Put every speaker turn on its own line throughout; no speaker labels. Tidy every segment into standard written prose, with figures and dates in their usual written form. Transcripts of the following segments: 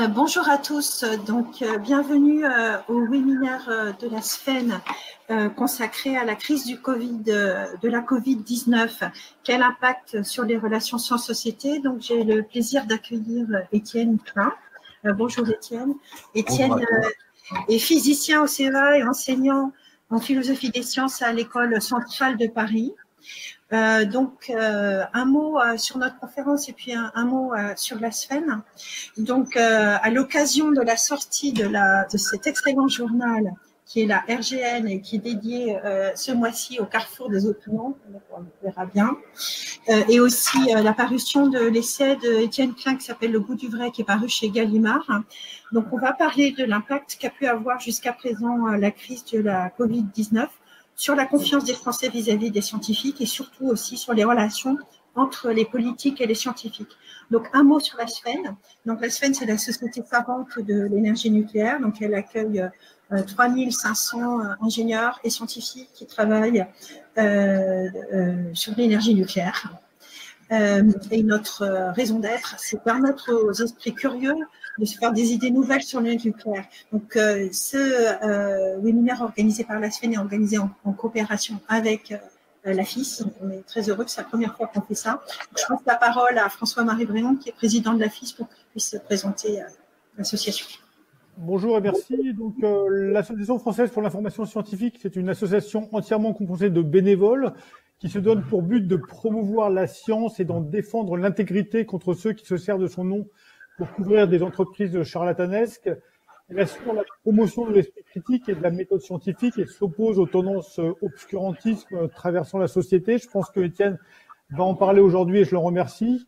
Bonjour à tous, bienvenue au webinaire de la SFEN consacré à la crise de la Covid-19, quel impact sur les relations sans-société. Donc j'ai le plaisir d'accueillir Étienne Klein. Bonjour Étienne. Étienne est physicien au CEA et enseignant en philosophie des sciences à l'École centrale de Paris. Un mot sur notre conférence et puis un mot sur la SFEN. À l'occasion de la sortie de cet excellent journal qui est la RGN et qui est dédié ce mois-ci au carrefour des opinions, on verra bien, et aussi la parution de l'essai d'Étienne Klein qui s'appelle Le goût du vrai, qui est paru chez Gallimard. Donc on va parler de l'impact qu'a pu avoir jusqu'à présent la crise de la Covid-19 sur la confiance des Français vis-à-vis des scientifiques et surtout aussi sur les relations entre les politiques et les scientifiques. Donc, un mot sur la SFEN. Donc, la SFEN, c'est la société savante de l'énergie nucléaire. Donc, elle accueille 3500 ingénieurs et scientifiques qui travaillent sur l'énergie nucléaire. Et notre raison d'être, c'est permettre aux esprits curieux de se faire des idées nouvelles sur le nucléaire. Donc, ce webinaire organisé par la SFEN est organisé en coopération avec la FIS. On est très heureux que c'est la première fois qu'on fait ça. Donc, je passe la parole à François-Marie Bréon, qui est président de la FIS, pour qu'il puisse présenter l'association.
Bonjour et merci. Donc, l'Association française pour l'information scientifique, c'est une association entièrement composée de bénévoles qui se donne pour but de promouvoir la science et d'en défendre l'intégrité contre ceux qui se servent de son nom pour couvrir des entreprises charlatanesques. Elle assure la promotion de l'esprit critique et de la méthode scientifique et s'oppose aux tendances obscurantisme traversant la société. Je pense que Étienne va en parler aujourd'hui et je le remercie.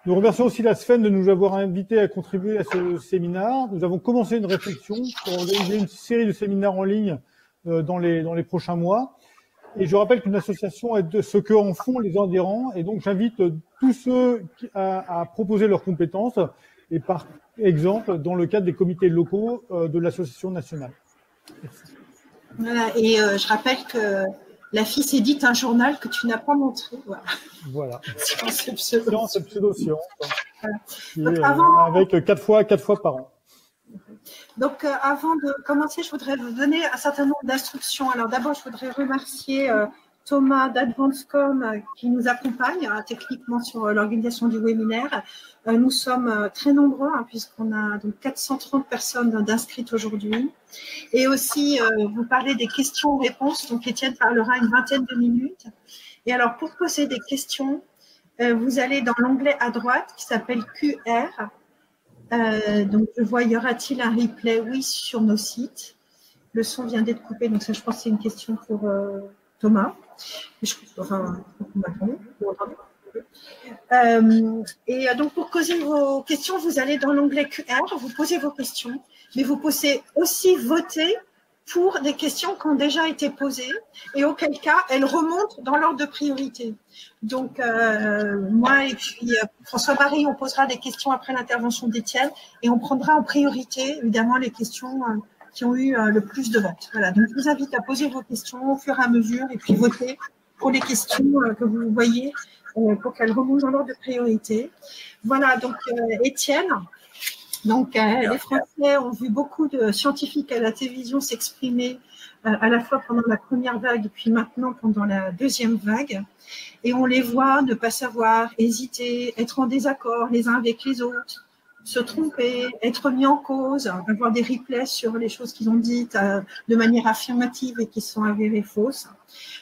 Nous remercions aussi la SFEN de nous avoir invités à contribuer à ce séminaire. Nous avons commencé une réflexion pour organiser une série de séminaires en ligne dans les prochains mois. Et je rappelle qu'une association est de ce que en font les adhérents. Et donc, j'invite tous ceux à proposer leurs compétences et par exemple dans le cadre des comités locaux de l'association nationale. Merci.
Voilà, et je rappelle que la FIS édite un journal que tu n'as pas montré.
Voilà.
C'est
pseudo-science.
Voilà.
Avec 4 fois par an.
Donc, avant de commencer, je voudrais vous donner un certain nombre d'instructions. Alors, d'abord, je voudrais remercier Thomas d'Advancecom qui nous accompagne techniquement sur l'organisation du webinaire. Nous sommes très nombreux puisqu'on a donc 430 personnes d'inscrites aujourd'hui. Et aussi, vous parlez des questions-réponses. Donc, Étienne parlera une vingtaine de minutes. Et alors, pour poser des questions, vous allez dans l'onglet à droite qui s'appelle QR. Donc, je vois, y aura-t-il un replay? Oui, sur nos sites. Le son vient d'être coupé, donc ça, je pense que c'est une question pour Thomas. Donc, pour poser vos questions, vous allez dans l'onglet QR, vous posez vos questions, mais vous pouvez aussi voter pour des questions qui ont déjà été posées et auquel cas, elles remontent dans l'ordre de priorité. Donc, moi et puis François-Marie, on posera des questions après l'intervention d'Étienne et on prendra en priorité, évidemment, les questions qui ont eu le plus de votes. Voilà, donc je vous invite à poser vos questions au fur et à mesure et puis voter pour les questions que vous voyez pour qu'elles remontent dans l'ordre de priorité. Voilà, donc Étienne. Donc, les Français ont vu beaucoup de scientifiques à la télévision s'exprimer à la fois pendant la première vague et puis maintenant pendant la deuxième vague. Et on les voit ne pas savoir, hésiter, être en désaccord les uns avec les autres, se tromper, être mis en cause, avoir des replays sur les choses qu'ils ont dites de manière affirmative et qui sont avérées fausses.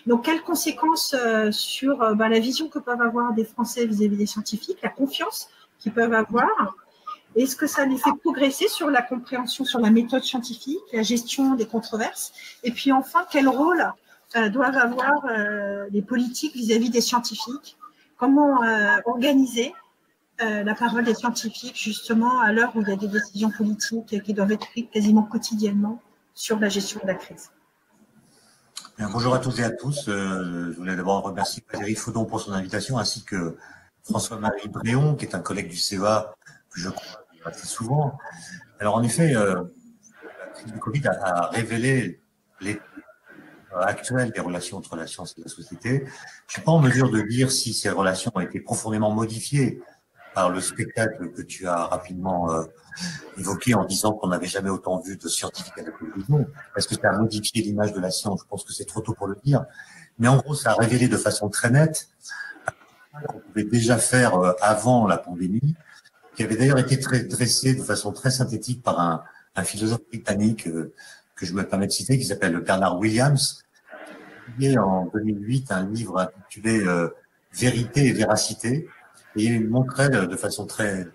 Donc, quelles conséquences sur la vision que peuvent avoir des Français vis-à-vis des scientifiques, la confiance qu'ils peuvent avoir? Est-ce que ça les fait progresser sur la compréhension, sur la méthode scientifique, la gestion des controverses? Et puis enfin, quel rôle doivent avoir les politiques vis-à-vis des scientifiques? Comment organiser la parole des scientifiques justement à l'heure où il y a des décisions politiques qui doivent être prises quasiment quotidiennement sur la gestion de la crise?
Bien, bonjour à toutes et à tous. Je voulais d'abord remercier Valérie Faudon pour son invitation ainsi que François-Marie Bréon, qui est un collègue du CEA que je crois assez souvent. Alors en effet, la crise du Covid a révélé l'état actuel des relations entre la science et la société. Je ne suis pas en mesure de dire si ces relations ont été profondément modifiées par le spectacle que tu as rapidement évoqué en disant qu'on n'avait jamais autant vu de scientifiques à la télévision. Est-ce que ça a modifié l'image de la science? Je pense que c'est trop tôt pour le dire. Mais en gros, ça a révélé de façon très nette qu'on pouvait déjà faire avant la pandémie, qui avait d'ailleurs été dressé de façon très synthétique par un philosophe britannique que je me permets de citer, qui s'appelle Bernard Williams, qui a publié en 2008 un livre intitulé Vérité et véracité, et il montrait de façon très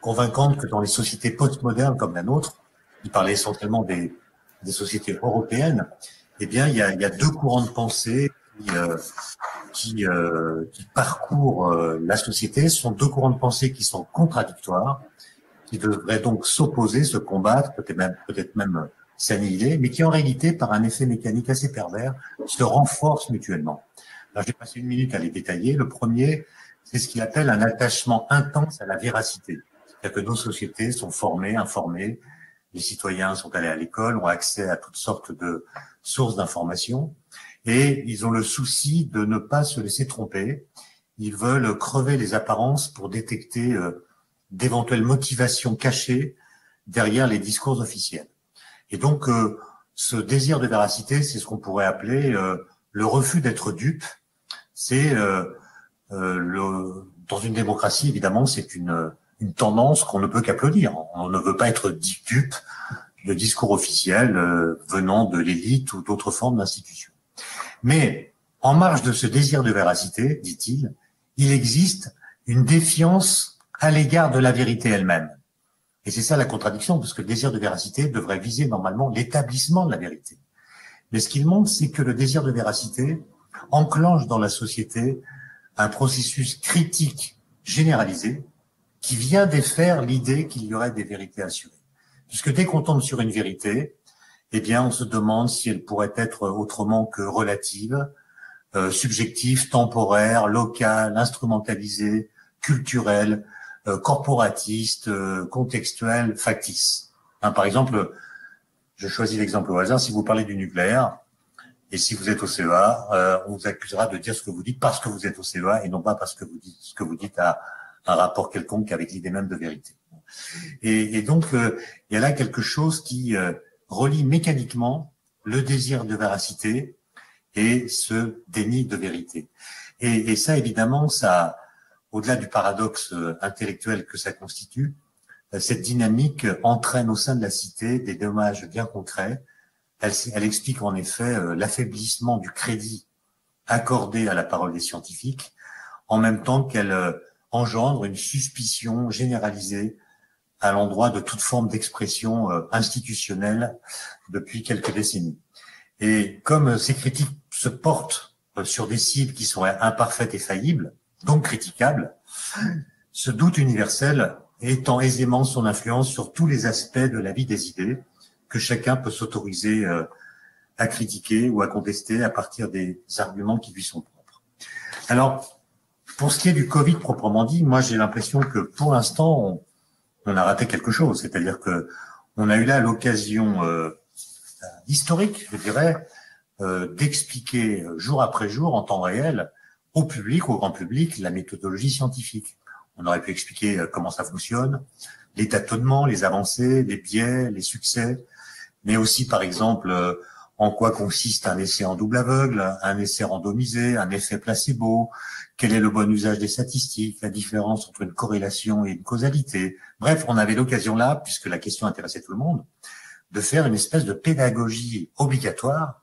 convaincante que dans les sociétés postmodernes comme la nôtre, il parlait essentiellement des sociétés européennes, eh bien il y a deux courants de pensée qui parcourent la société. Ce sont deux courants de pensée qui sont contradictoires, qui devraient donc s'opposer, se combattre, peut-être même s'annihiler, mais qui en réalité, par un effet mécanique assez pervers, se renforcent mutuellement. Alors, j'ai passé 1 minute à les détailler. Le premier, c'est ce qu'il appelle un attachement intense à la véracité. C'est-à-dire que nos sociétés sont formées, informées, les citoyens sont allés à l'école, ont accès à toutes sortes de sources d'informations, et ils ont le souci de ne pas se laisser tromper. Ils veulent crever les apparences pour détecter d'éventuelles motivations cachées derrière les discours officiels. Et donc, ce désir de véracité, c'est ce qu'on pourrait appeler le refus d'être dupe. C'est dans une démocratie, évidemment, c'est une tendance qu'on ne peut qu'applaudir. On ne veut pas être dupe de discours officiels venant de l'élite ou d'autres formes d'institutions. Mais en marge de ce désir de véracité, dit-il, il existe une défiance à l'égard de la vérité elle-même. Et c'est ça la contradiction, parce que le désir de véracité devrait viser normalement l'établissement de la vérité. Mais ce qu'il montre, c'est que le désir de véracité enclenche dans la société un processus critique généralisé qui vient défaire l'idée qu'il y aurait des vérités assurées. Puisque dès qu'on tombe sur une vérité, eh bien, on se demande si elle pourrait être autrement que relative, subjective, temporaire, locale, instrumentalisée, culturelle, corporatiste, contextuelle, factice. Par exemple, je choisis l'exemple au hasard, si vous parlez du nucléaire, et si vous êtes au CEA, on vous accusera de dire ce que vous dites parce que vous êtes au CEA et non pas parce que vous dites ce que vous dites à un rapport quelconque avec l'idée même de vérité. Et donc, il y a là quelque chose qui relie mécaniquement le désir de véracité et ce déni de vérité. Et ça, évidemment, ça, au-delà du paradoxe intellectuel que ça constitue, cette dynamique entraîne au sein de la cité des dommages bien concrets. Elle explique en effet l'affaiblissement du crédit accordé à la parole des scientifiques, en même temps qu'elle engendre une suspicion généralisée à l'endroit de toute forme d'expression institutionnelle depuis quelques décennies. Et comme ces critiques se portent sur des cibles qui sont imparfaites et faillibles, donc critiquables, ce doute universel étend aisément son influence sur tous les aspects de la vie des idées que chacun peut s'autoriser à critiquer ou à contester à partir des arguments qui lui sont propres. Alors, pour ce qui est du Covid proprement dit, moi j'ai l'impression que pour l'instant, on a raté quelque chose. C'est-à-dire que on a eu là l'occasion historique, je dirais, d'expliquer jour après jour en temps réel au public, au grand public, la méthodologie scientifique. On aurait pu expliquer comment ça fonctionne, les tâtonnements, les avancées, les biais, les succès, mais aussi, par exemple, en quoi consiste un essai en double aveugle, un essai randomisé, un effet placebo, quel est le bon usage des statistiques, la différence entre une corrélation et une causalité. Bref, on avait l'occasion là, puisque la question intéressait tout le monde, de faire une espèce de pédagogie obligatoire,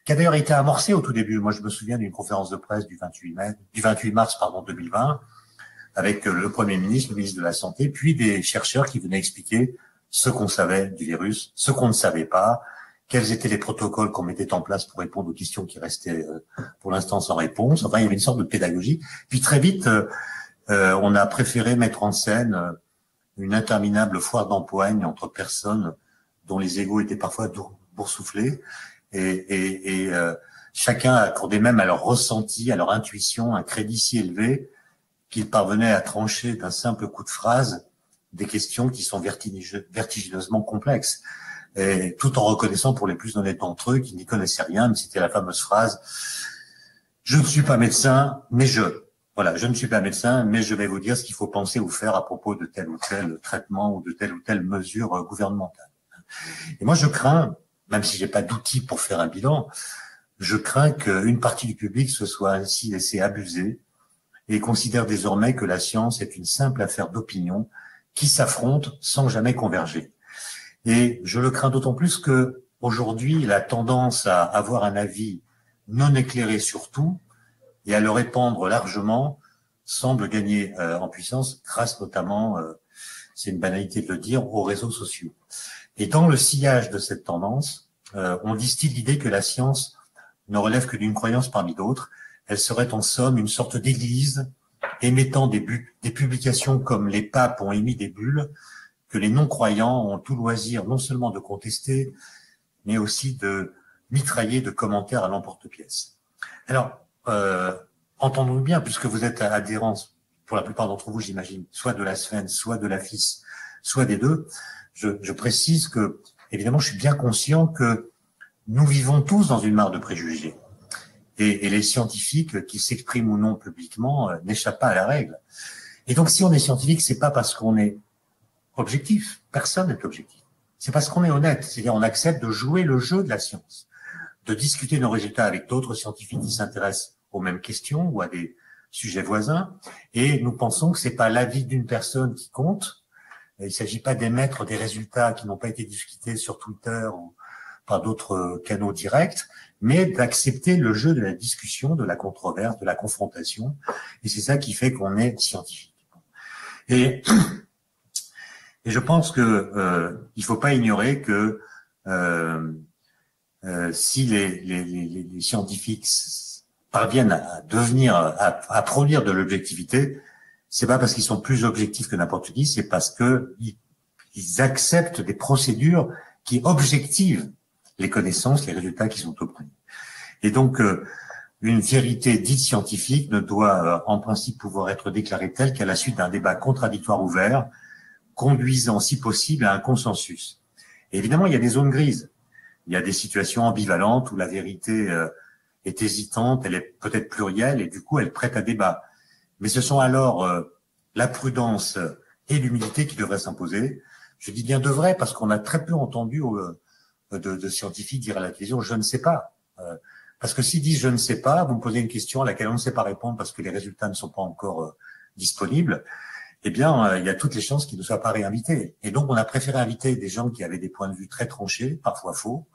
qui a d'ailleurs été amorcée au tout début. Moi, je me souviens d'une conférence de presse du 28 mars 2020, avec le Premier ministre, le ministre de la Santé, puis des chercheurs qui venaient expliquer ce qu'on savait du virus, ce qu'on ne savait pas, quels étaient les protocoles qu'on mettait en place pour répondre aux questions qui restaient pour l'instant sans réponse. Enfin, il y avait une sorte de pédagogie. Puis très vite, on a préféré mettre en scène une interminable foire d'empoigne entre personnes dont les égos étaient parfois boursouflés, et chacun accordait même à leur ressenti, à leur intuition, un crédit si élevé qu'ils parvenaient à trancher d'un simple coup de phrase des questions qui sont vertigineusement complexes, et tout en reconnaissant pour les plus honnêtes d'entre eux qu'ils n'y connaissaient rien, mais c'était la fameuse phrase « Je ne suis pas médecin, mais je ». voilà, je ne suis pas médecin, mais je vais vous dire ce qu'il faut penser ou faire à propos de tel ou tel traitement ou de telle mesure gouvernementale. Et moi, je crains, même si j'ai pas d'outils pour faire un bilan, je crains qu'une partie du public se soit ainsi laissé abuser et considère désormais que la science est une simple affaire d'opinion qui s'affrontent sans jamais converger. Et je le crains d'autant plus que aujourd'hui, la tendance à avoir un avis non éclairé sur tout et à le répandre largement semble gagner en puissance grâce notamment, c'est une banalité de le dire, aux réseaux sociaux. Et dans le sillage de cette tendance, on distille l'idée que la science ne relève que d'une croyance parmi d'autres. Elle serait en somme une sorte d'église émettant des publications comme les papes ont émis des bulles, que les non-croyants ont tout loisir non seulement de contester, mais aussi de mitrailler de commentaires à l'emporte-pièce. Alors, entendons-nous bien, puisque vous êtes adhérents, pour la plupart d'entre vous, j'imagine, soit de la SFEN, soit de la FIS, soit des deux, je précise que, évidemment, je suis bien conscient que nous vivons tous dans une mare de préjugés. Et les scientifiques qui s'expriment ou non publiquement n'échappent pas à la règle. Et donc, si on est scientifique, c'est pas parce qu'on est objectif. Personne n'est objectif. C'est parce qu'on est honnête. C'est-à-dire, on accepte de jouer le jeu de la science, de discuter nos résultats avec d'autres scientifiques qui s'intéressent aux mêmes questions ou à des sujets voisins. Et nous pensons que c'est pas l'avis d'une personne qui compte. Il ne s'agit pas d'émettre des résultats qui n'ont pas été discutés sur Twitter ou par d'autres canaux directs, mais d'accepter le jeu de la discussion, de la controverse, de la confrontation. Et c'est ça qui fait qu'on est scientifique. Et je pense que il faut pas ignorer que si les scientifiques parviennent à devenir, à produire de l'objectivité, c'est pas parce qu'ils sont plus objectifs que n'importe qui, c'est parce que ils acceptent des procédures qui objectivent les connaissances, les résultats qui sont obtenus. Et donc, une vérité dite scientifique ne doit, en principe, pouvoir être déclarée telle qu'à la suite d'un débat contradictoire ouvert, conduisant, si possible, à un consensus. Et évidemment, il y a des zones grises. Il y a des situations ambivalentes où la vérité est hésitante, elle est peut-être plurielle et du coup, elle prête à débat. Mais ce sont alors la prudence et l'humilité qui devraient s'imposer. Je dis bien devraient parce qu'on a très peu entendu de scientifiques dire à la télévision « je ne sais pas ». Parce que s'ils disent « je ne sais pas », vous me posez une question à laquelle on ne sait pas répondre parce que les résultats ne sont pas encore disponibles, eh bien, il y a toutes les chances qu'ils ne soient pas réinvités. Et donc, on a préféré inviter des gens qui avaient des points de vue très tranchés, parfois faux,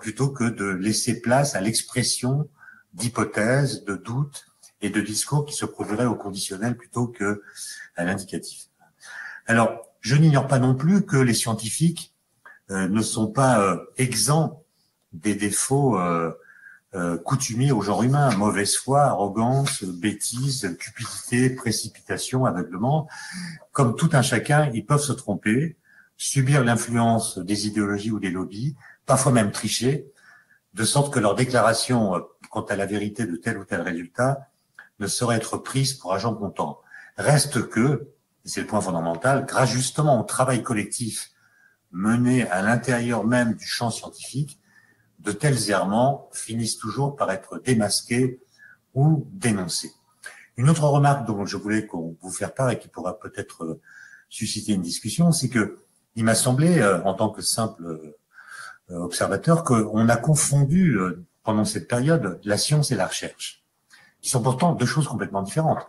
plutôt que de laisser place à l'expression d'hypothèses, de doutes et de discours qui se produiraient au conditionnel plutôt que à l'indicatif. Alors, je n'ignore pas non plus que les scientifiques ne sont pas exempts des défauts coutumiers au genre humain, mauvaise foi, arrogance, bêtise, cupidité, précipitation, aveuglement. Comme tout un chacun, ils peuvent se tromper, subir l'influence des idéologies ou des lobbies, parfois même tricher, de sorte que leur déclaration quant à la vérité de tel ou tel résultat ne saurait être prise pour argent comptant. Reste que, et c'est le point fondamental, grâce justement au travail collectif mené à l'intérieur même du champ scientifique, de tels errements finissent toujours par être démasqués ou dénoncés. Une autre remarque dont je voulais vous faire part et qui pourra peut-être susciter une discussion, c'est que il m'a semblé, en tant que simple observateur, qu'on a confondu pendant cette période la science et la recherche, qui sont pourtant deux choses complètement différentes.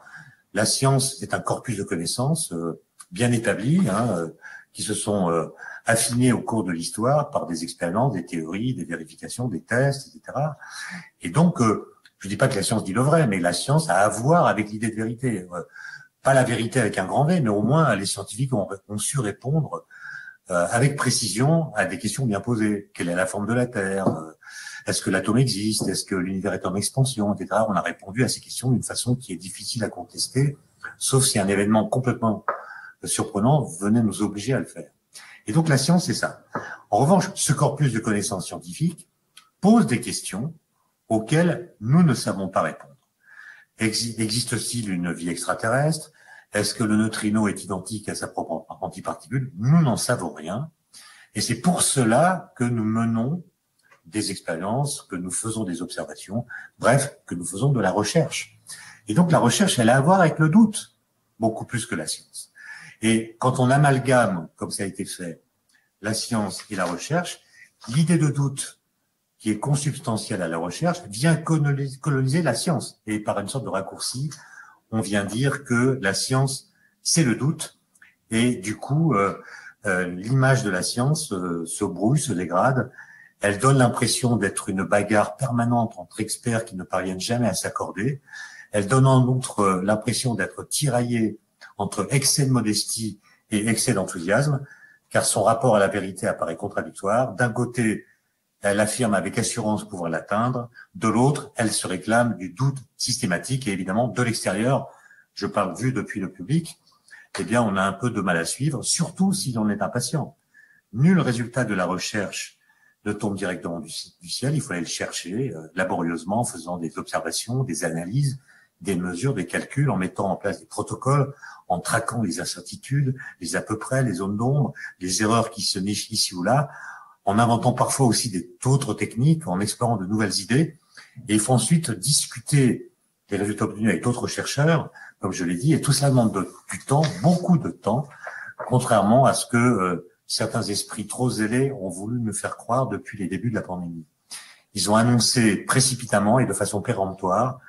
La science est un corpus de connaissances bien établi, qui se sont affinés au cours de l'histoire par des expériences, des théories, des vérifications, des tests, etc. Et donc, je dis pas que la science dit le vrai, mais la science a à voir avec l'idée de vérité. Pas la vérité avec un grand V, mais au moins les scientifiques ont su répondre avec précision à des questions bien posées. Quelle est la forme de la Terre? Est-ce que l'atome existe? Est-ce que l'univers est en expansion, etc. On a répondu à ces questions d'une façon qui est difficile à contester, sauf si un événement complètement surprenant venait nous obliger à le faire. Et donc la science, c'est ça. En revanche, ce corpus de connaissances scientifiques pose des questions auxquelles nous ne savons pas répondre. Existe-t-il une vie extraterrestre? Est-ce que le neutrino est identique à sa propre antiparticule? Nous n'en savons rien. Et c'est pour cela que nous menons des expériences, que nous faisons des observations, bref, que nous faisons de la recherche. Et donc la recherche, elle a à voir avec le doute, beaucoup plus que la science. Et quand on amalgame, comme ça a été fait, la science et la recherche, l'idée de doute qui est consubstantielle à la recherche vient coloniser la science. Et par une sorte de raccourci, on vient dire que la science, c'est le doute. Et du coup, l'image de la science se brouille, se dégrade. Elle donne l'impression d'être une bagarre permanente entre experts qui ne parviennent jamais à s'accorder. Elle donne en outre l'impression d'être tiraillée entre excès de modestie et excès d'enthousiasme, car son rapport à la vérité apparaît contradictoire. D'un côté, elle affirme avec assurance pouvoir l'atteindre. De l'autre, elle se réclame du doute systématique. Et évidemment, de l'extérieur, je parle vu depuis le public, eh bien, on a un peu de mal à suivre, surtout si l'on est impatient. Nul résultat de la recherche ne tombe directement du ciel. Il faut aller le chercher laborieusement, en faisant des observations, des analyses, des mesures, des calculs, en mettant en place des protocoles, en traquant les incertitudes, les à peu près, les zones d'ombre, les erreurs qui se nichent ici ou là, en inventant parfois aussi d'autres techniques, en explorant de nouvelles idées. Et il faut ensuite discuter des résultats obtenus avec d'autres chercheurs, comme je l'ai dit, et tout cela demande du temps, beaucoup de temps, contrairement à ce que certains esprits trop zélés ont voulu me faire croire depuis les débuts de la pandémie. Ils ont annoncé précipitamment et de façon péremptoire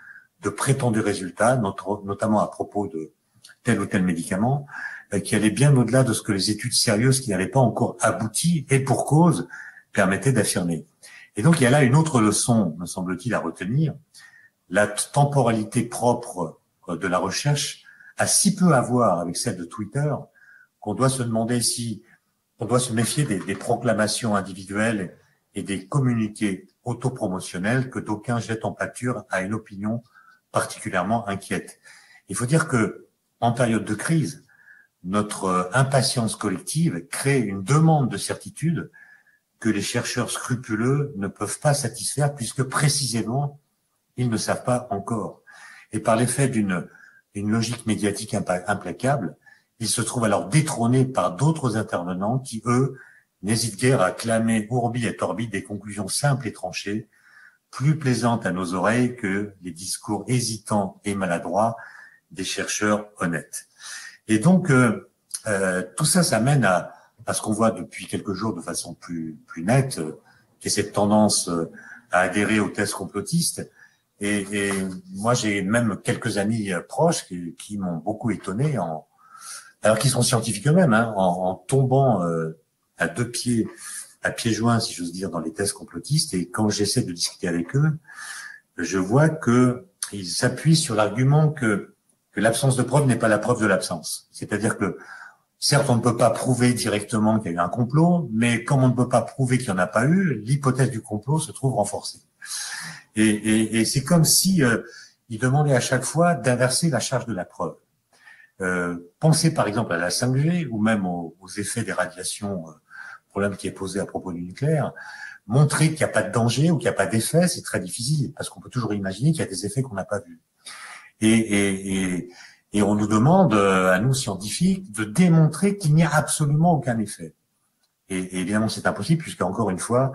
de prétendus résultats, notamment à propos de tel ou tel médicament, qui allaient bien au-delà de ce que les études sérieuses qui n'avaient pas encore abouti, et pour cause, permettaient d'affirmer. Et donc il y a là une autre leçon, me semble-t-il, à retenir. La temporalité propre de la recherche a si peu à voir avec celle de Twitter qu'on doit se demander si on doit se méfier des proclamations individuelles et des communiqués autopromotionnels que d'aucuns jettent en pâture à une opinion particulièrement inquiète. Il faut dire que, en période de crise, notre impatience collective crée une demande de certitude que les chercheurs scrupuleux ne peuvent pas satisfaire puisque précisément, ils ne savent pas encore. Et par l'effet d'une logique médiatique implacable, ils se trouvent alors détrônés par d'autres intervenants qui, eux, n'hésitent guère à clamer ourbi et orbi des conclusions simples et tranchées, plus plaisantes à nos oreilles que les discours hésitants et maladroits des chercheurs honnêtes. Et donc, tout ça, ça mène à ce qu'on voit depuis quelques jours de façon plus nette, qui est cette tendance à adhérer aux thèses complotistes. Et moi, j'ai même quelques amis proches qui m'ont beaucoup étonné, alors qu'ils sont scientifiques eux-mêmes, en tombant à pieds joints, si j'ose dire, dans les thèses complotistes. Et quand j'essaie de discuter avec eux, je vois que ils s'appuient sur l'argument que l'absence de preuve n'est pas la preuve de l'absence. C'est-à-dire que, certes, on ne peut pas prouver directement qu'il y a eu un complot, mais comme on ne peut pas prouver qu'il n'y en a pas eu, l'hypothèse du complot se trouve renforcée. Et c'est comme si ils demandaient à chaque fois d'inverser la charge de la preuve. Pensez par exemple à la 5G ou même aux effets des radiations, problème qui est posé à propos du nucléaire. Montrer qu'il n'y a pas de danger ou qu'il n'y a pas d'effet, c'est très difficile parce qu'on peut toujours imaginer qu'il y a des effets qu'on n'a pas vus. Et on nous demande, à nous scientifiques, de démontrer qu'il n'y a absolument aucun effet. Et évidemment, c'est impossible puisque, encore une fois,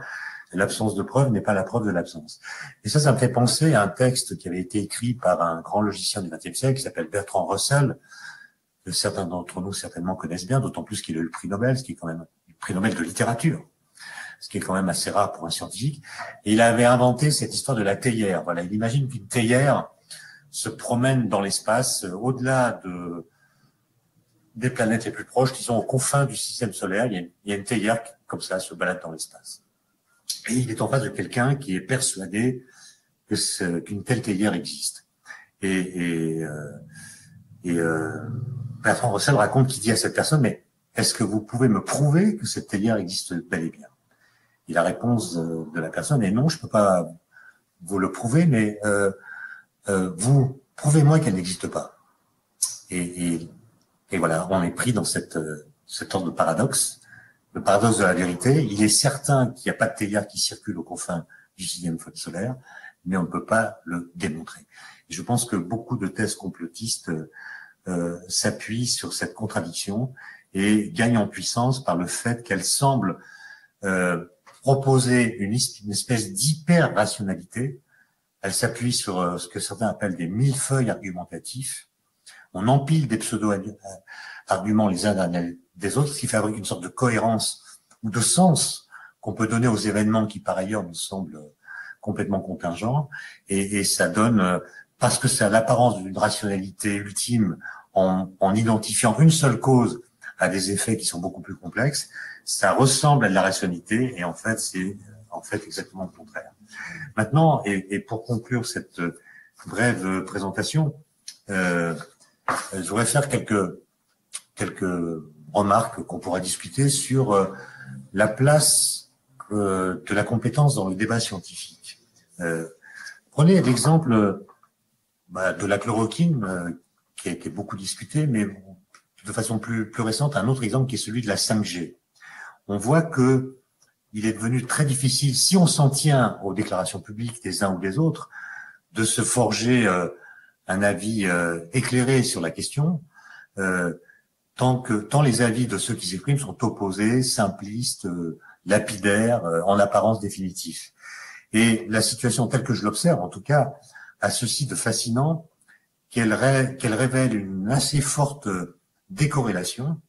l'absence de preuve n'est pas la preuve de l'absence. Et ça me fait penser à un texte qui avait été écrit par un grand logicien du XXe siècle qui s'appelle Bertrand Russell, que certains d'entre nous certainement connaissent bien, d'autant plus qu'il a eu le prix Nobel, ce qui est quand même le prix Nobel de littérature, ce qui est quand même assez rare pour un scientifique. Et il avait inventé cette histoire de la théière. Voilà, il imagine qu'une théière se promène dans l'espace, au-delà des planètes les plus proches, qui sont aux confins du système solaire. Il y a une théière qui, comme ça, se balade dans l'espace. Et il est en face de quelqu'un qui est persuadé qu'une telle théière existe. Et Bertrand Russell raconte qu'il dit à cette personne, mais est-ce que vous pouvez me prouver que cette théière existe bel et bien? Et la réponse de la personne est non, je peux pas vous le prouver, mais vous prouvez-moi qu'elle n'existe pas. Et voilà, on est pris dans cette sorte de paradoxe. Le paradoxe de la vérité, il est certain qu'il n'y a pas de théière qui circule aux confins du système solaire, mais on ne peut pas le démontrer. Et je pense que beaucoup de thèses complotistes s'appuient sur cette contradiction et gagnent en puissance par le fait qu'elles semblent proposer une espèce d'hyper-rationalité elle s'appuie sur ce que certains appellent des millefeuilles argumentatifs. On empile des pseudo-arguments les uns derrière des autres, ce qui fabrique une sorte de cohérence ou de sens qu'on peut donner aux événements qui, par ailleurs, nous semblent complètement contingents. Et ça donne, parce que c'est à l'apparence d'une rationalité ultime, en identifiant une seule cause à des effets qui sont beaucoup plus complexes, ça ressemble à de la rationalité, et en fait, c'est exactement le contraire. Maintenant, et pour conclure cette brève présentation, je voudrais faire quelques remarques qu'on pourra discuter sur la place de la compétence dans le débat scientifique. Prenez l'exemple de la chloroquine, qui a été beaucoup discuté, mais de façon plus récente, un autre exemple qui est celui de la 5G. On voit que il est devenu très difficile, si on s'en tient aux déclarations publiques des uns ou des autres, de se forger un avis éclairé sur la question, tant les avis de ceux qui s'expriment sont opposés, simplistes, lapidaires, en apparence définitifs. Et la situation telle que je l'observe, en tout cas, a ceci de fascinant qu'elle révèle une assez forte décorrélation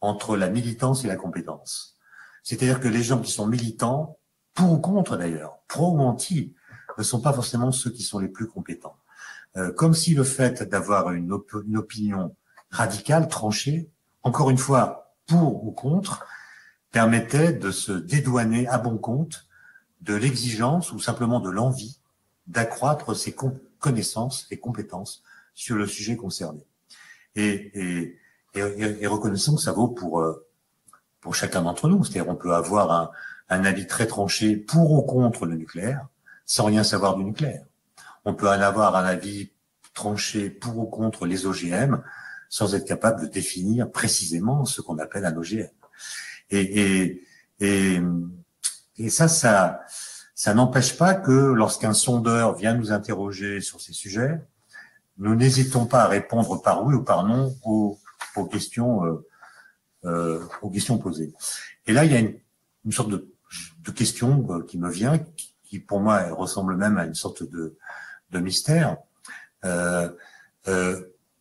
entre la militance et la compétence. C'est-à-dire que les gens qui sont militants, pour ou contre d'ailleurs, pro ou anti, ne sont pas forcément ceux qui sont les plus compétents. Comme si le fait d'avoir une opinion radicale, tranchée, encore une fois, pour ou contre, permettait de se dédouaner à bon compte de l'exigence ou simplement de l'envie d'accroître ses connaissances et compétences sur le sujet concerné. Et reconnaissons que ça vaut pour chacun d'entre nous. C'est-à-dire on peut avoir un avis très tranché pour ou contre le nucléaire sans rien savoir du nucléaire. On peut en avoir un avis tranché pour ou contre les OGM sans être capable de définir précisément ce qu'on appelle un OGM. Et ça n'empêche pas que lorsqu'un sondeur vient nous interroger sur ces sujets, nous n'hésitons pas à répondre par oui ou par non aux questions posées. Et là, il y a une sorte de question qui me vient, qui pour moi ressemble même à une sorte de mystère.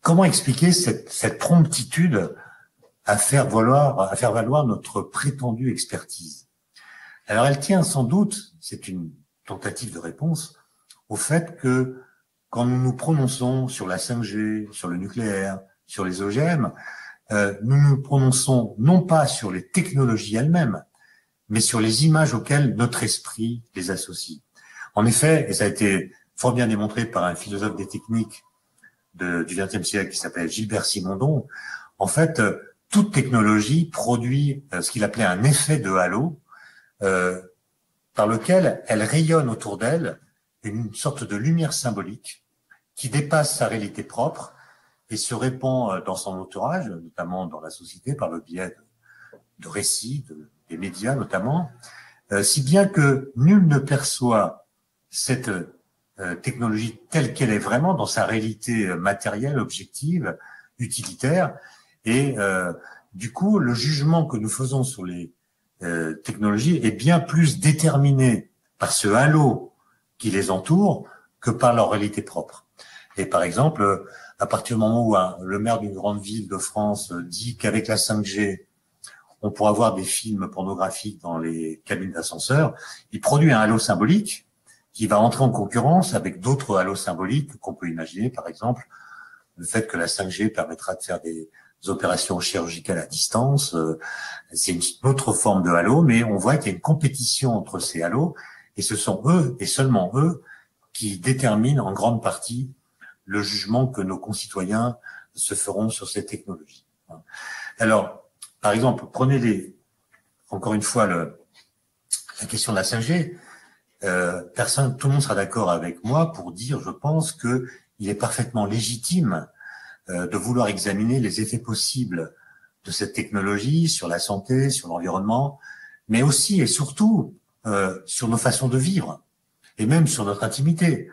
Comment expliquer cette promptitude à faire valoir notre prétendue expertise? Alors, elle tient sans doute, c'est une tentative de réponse, au fait que quand nous nous prononçons sur la 5G, sur le nucléaire, sur les OGM, nous nous prononçons non pas sur les technologies elles-mêmes, mais sur les images auxquelles notre esprit les associe. En effet, et ça a été fort bien démontré par un philosophe des techniques du XXe siècle qui s'appelle Gilbert Simondon, en fait, toute technologie produit ce qu'il appelait un effet de halo, par lequel elle rayonne autour d'elle une sorte de lumière symbolique qui dépasse sa réalité propre et se répand dans son entourage, notamment dans la société, par le biais de récits, des médias notamment, si bien que nul ne perçoit cette technologie telle qu'elle est vraiment dans sa réalité matérielle, objective, utilitaire, et du coup, le jugement que nous faisons sur les technologies est bien plus déterminé par ce halo qui les entoure que par leur réalité propre. Et par exemple, à partir du moment où le maire d'une grande ville de France dit qu'avec la 5G, on pourra voir des films pornographiques dans les cabines d'ascenseur, il produit un halo symbolique qui va entrer en concurrence avec d'autres halos symboliques qu'on peut imaginer, par exemple, le fait que la 5G permettra de faire des opérations chirurgicales à distance, c'est une autre forme de halo, mais on voit qu'il y a une compétition entre ces halos, et ce sont eux, et seulement eux, qui déterminent en grande partie le jugement que nos concitoyens se feront sur ces technologies. Alors, par exemple, encore une fois, la question de la 5G, tout le monde sera d'accord avec moi pour dire, je pense que il est parfaitement légitime de vouloir examiner les effets possibles de cette technologie sur la santé, sur l'environnement, mais aussi et surtout sur nos façons de vivre et même sur notre intimité.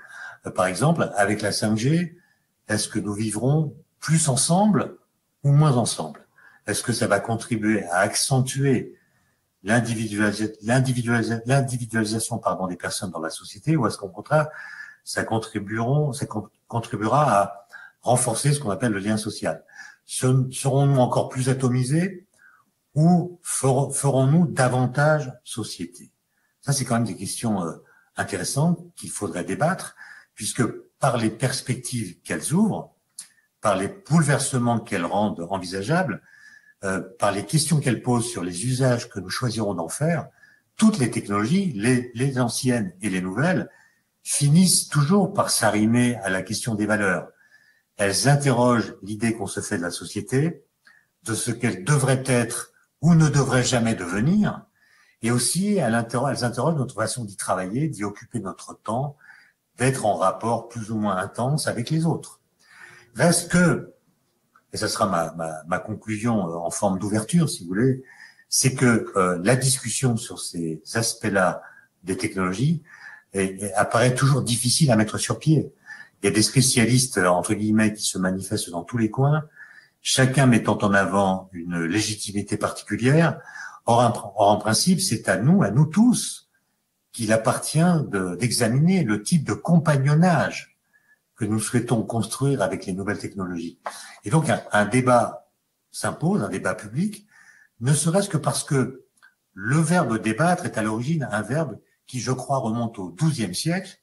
Par exemple, avec la 5G, est-ce que nous vivrons plus ensemble ou moins ensemble? Est-ce que ça va contribuer à accentuer l'individualisation des personnes dans la société, ou est-ce qu'au contraire, ça contribuera à renforcer ce qu'on appelle le lien social. Serons-nous encore plus atomisés ou ferons-nous davantage société? Ça, c'est quand même des questions intéressantes qu'il faudrait débattre, puisque par les perspectives qu'elles ouvrent, par les bouleversements qu'elles rendent envisageables, par les questions qu'elles posent sur les usages que nous choisirons d'en faire, toutes les technologies, les anciennes et les nouvelles, finissent toujours par s'arrimer à la question des valeurs. Elles interrogent l'idée qu'on se fait de la société, de ce qu'elle devrait être ou ne devrait jamais devenir, et aussi elles interrogent notre façon d'y travailler, d'y occuper notre temps, d'être en rapport plus ou moins intense avec les autres. Reste que, et ça sera ma conclusion en forme d'ouverture, si vous voulez, c'est que la discussion sur ces aspects-là des technologies apparaît toujours difficile à mettre sur pied. Il y a des spécialistes, entre guillemets, qui se manifestent dans tous les coins, chacun mettant en avant une légitimité particulière. Or, en principe, c'est à nous tous, qu'il appartient d'examiner le type de compagnonnage que nous souhaitons construire avec les nouvelles technologies. Et donc, un débat s'impose, un débat public, ne serait-ce que parce que le verbe débattre est à l'origine un verbe qui, je crois, remonte au XIIe siècle,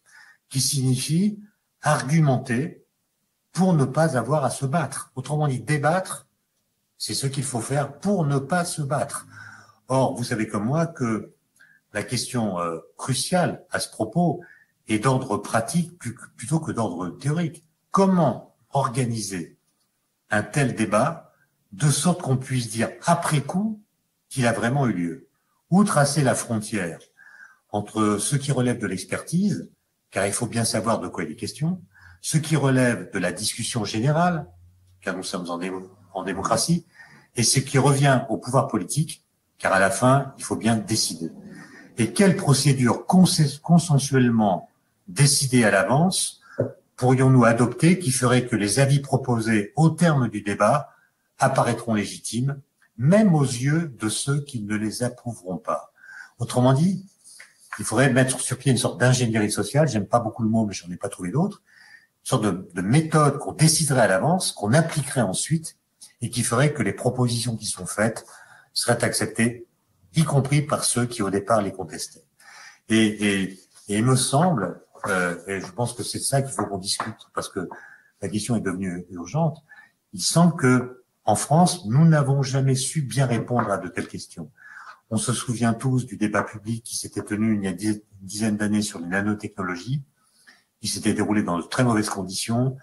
qui signifie argumenter pour ne pas avoir à se battre. Autrement dit, débattre, c'est ce qu'il faut faire pour ne pas se battre. Or, vous savez comme moi que la question cruciale à ce propos est d'ordre pratique plutôt que d'ordre théorique. Comment organiser un tel débat de sorte qu'on puisse dire après coup qu'il a vraiment eu lieu? Où tracer la frontière entre ce qui relève de l'expertise, car il faut bien savoir de quoi il est question, ce qui relève de la discussion générale, car nous sommes en démocratie, et ce qui revient au pouvoir politique, car à la fin, il faut bien décider. Et quelle procédure consensuellement décidée à l'avance pourrions-nous adopter qui ferait que les avis proposés au terme du débat apparaîtront légitimes, même aux yeux de ceux qui ne les approuveront pas? Autrement dit, il faudrait mettre sur pied une sorte d'ingénierie sociale, j'aime pas beaucoup le mot, mais j'en ai pas trouvé d'autre, une sorte de méthode qu'on déciderait à l'avance, qu'on appliquerait ensuite, et qui ferait que les propositions qui sont faites seraient acceptées, y compris par ceux qui au départ les contestaient. Et il me semble, et je pense que c'est de ça qu'il faut qu'on discute, parce que la question est devenue urgente, il semble que en France, nous n'avons jamais su bien répondre à de telles questions. On se souvient tous du débat public qui s'était tenu il y a une dizaine d'années sur les nanotechnologies. Il s'était déroulé dans de très mauvaises conditions,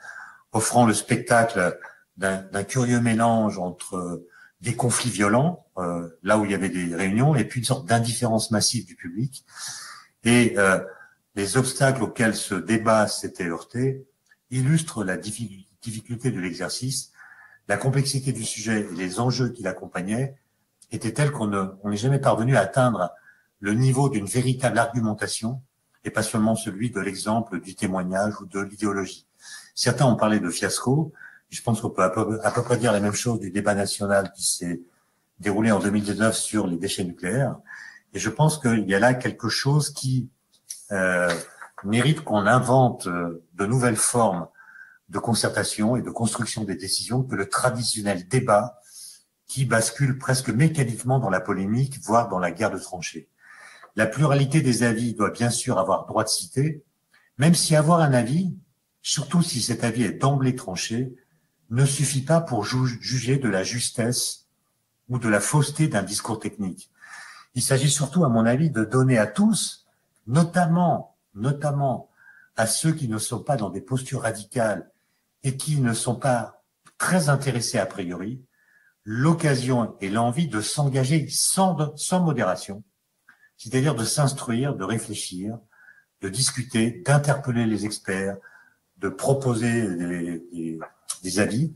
offrant le spectacle d'un curieux mélange entre des conflits violents, là où il y avait des réunions, et puis une sorte d'indifférence massive du public. Et les obstacles auxquels ce débat s'était heurté illustrent la difficulté de l'exercice, la complexité du sujet et les enjeux qui l'accompagnaient était telle qu'on n'est jamais parvenu à atteindre le niveau d'une véritable argumentation et pas seulement celui de l'exemple, du témoignage ou de l'idéologie. Certains ont parlé de fiasco. Je pense qu'on peut à peu près dire la même chose du débat national qui s'est déroulé en 2019 sur les déchets nucléaires. Et je pense qu'il y a là quelque chose qui mérite qu'on invente de nouvelles formes de concertation et de construction des décisions que le traditionnel débat qui bascule presque mécaniquement dans la polémique, voire dans la guerre de tranchées. La pluralité des avis doit bien sûr avoir droit de cité, même si avoir un avis, surtout si cet avis est d'emblée tranché, ne suffit pas pour juger de la justesse ou de la fausseté d'un discours technique. Il s'agit surtout, à mon avis, de donner à tous, notamment à ceux qui ne sont pas dans des postures radicales et qui ne sont pas très intéressés a priori, l'occasion et l'envie de s'engager sans modération, c'est-à-dire de s'instruire, de réfléchir, de discuter, d'interpeller les experts, de proposer des avis.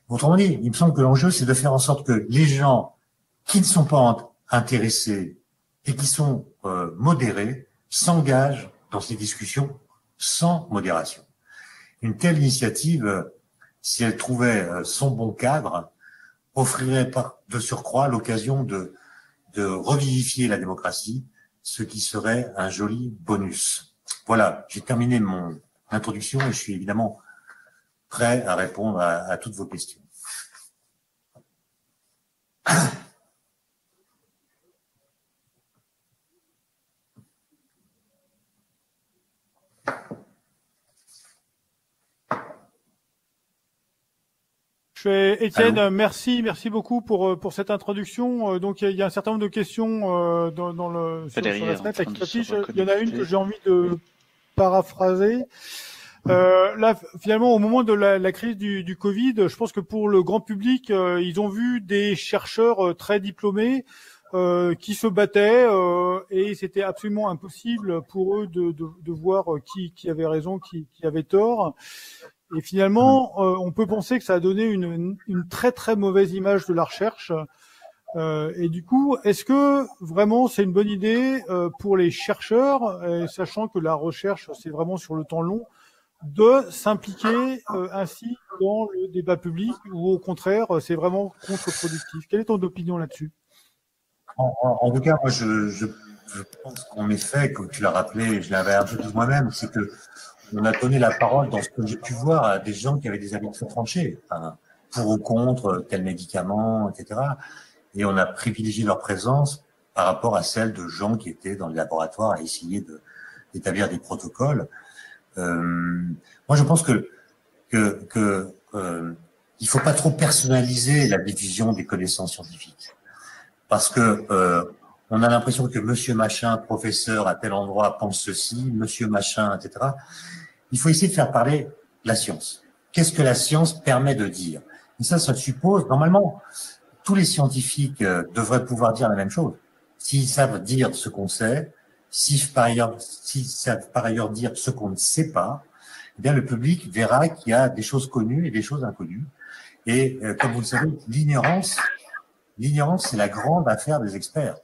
Autrement dit, il me semble que l'enjeu, c'est de faire en sorte que les gens qui ne sont pas intéressés et qui sont modérés s'engagent dans ces discussions sans modération. Une telle initiative, si elle trouvait son bon cadre, offrirait de surcroît l'occasion de revivifier la démocratie, ce qui serait un joli bonus. Voilà, j'ai terminé mon introduction et je suis évidemment prêt à répondre à toutes vos questions.
Étienne, merci beaucoup pour cette introduction. Donc il y a un certain nombre de questions dans le sur la fenêtre là, qui s'affichent. Il y en a une que j'ai envie de paraphraser. Là, finalement, au moment de la crise du Covid, je pense que pour le grand public, ils ont vu des chercheurs très diplômés qui se battaient et c'était absolument impossible pour eux de voir qui avait raison, qui avait tort. Et finalement, on peut penser que ça a donné une très très mauvaise image de la recherche. Et du coup, est-ce que vraiment c'est une bonne idée pour les chercheurs, sachant que la recherche c'est vraiment sur le temps long, de s'impliquer ainsi dans le débat public, ou au contraire c'est vraiment contre-productif? Quelle est ton opinion là-dessus?
En tout cas, moi je pense qu'en effet, comme tu l'as rappelé, je l'avais un peu dit moi-même, c'est que on a donné la parole dans ce que j'ai pu voir à des gens qui avaient des avis très tranchés, enfin, pour ou contre tel médicament, etc. Et on a privilégié leur présence par rapport à celle de gens qui étaient dans les laboratoires à essayer d'établir des protocoles. Moi, je pense que il faut pas trop personnaliser la diffusion des connaissances scientifiques, parce que on a l'impression que Monsieur Machin, professeur à tel endroit, pense ceci, Monsieur Machin, etc. Il faut essayer de faire parler la science. Qu'est-ce que la science permet de dire? Et ça suppose, normalement, tous les scientifiques devraient pouvoir dire la même chose. S'ils savent dire ce qu'on sait, s'ils savent par ailleurs dire ce qu'on ne sait pas, eh bien le public verra qu'il y a des choses connues et des choses inconnues. Et comme vous le savez, l'ignorance, c'est la grande affaire des experts.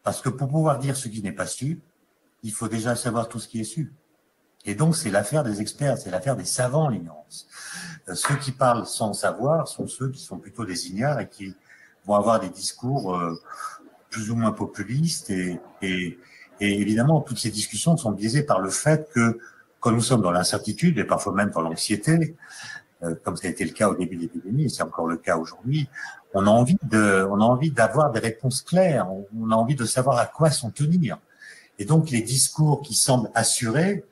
Parce que pour pouvoir dire ce qui n'est pas su, il faut déjà savoir tout ce qui est su. Et donc, c'est l'affaire des experts, c'est l'affaire des savants, l'ignorance. Ceux qui parlent sans savoir sont ceux qui sont plutôt des ignares et qui vont avoir des discours plus ou moins populistes. Et évidemment, toutes ces discussions sont biaisées par le fait que, quand nous sommes dans l'incertitude et parfois même dans l'anxiété, comme ça a été le cas au début de l'épidémie, et c'est encore le cas aujourd'hui, on a envie d'avoir des réponses claires, on a envie de savoir à quoi s'en tenir. Et donc, les discours qui semblent assurés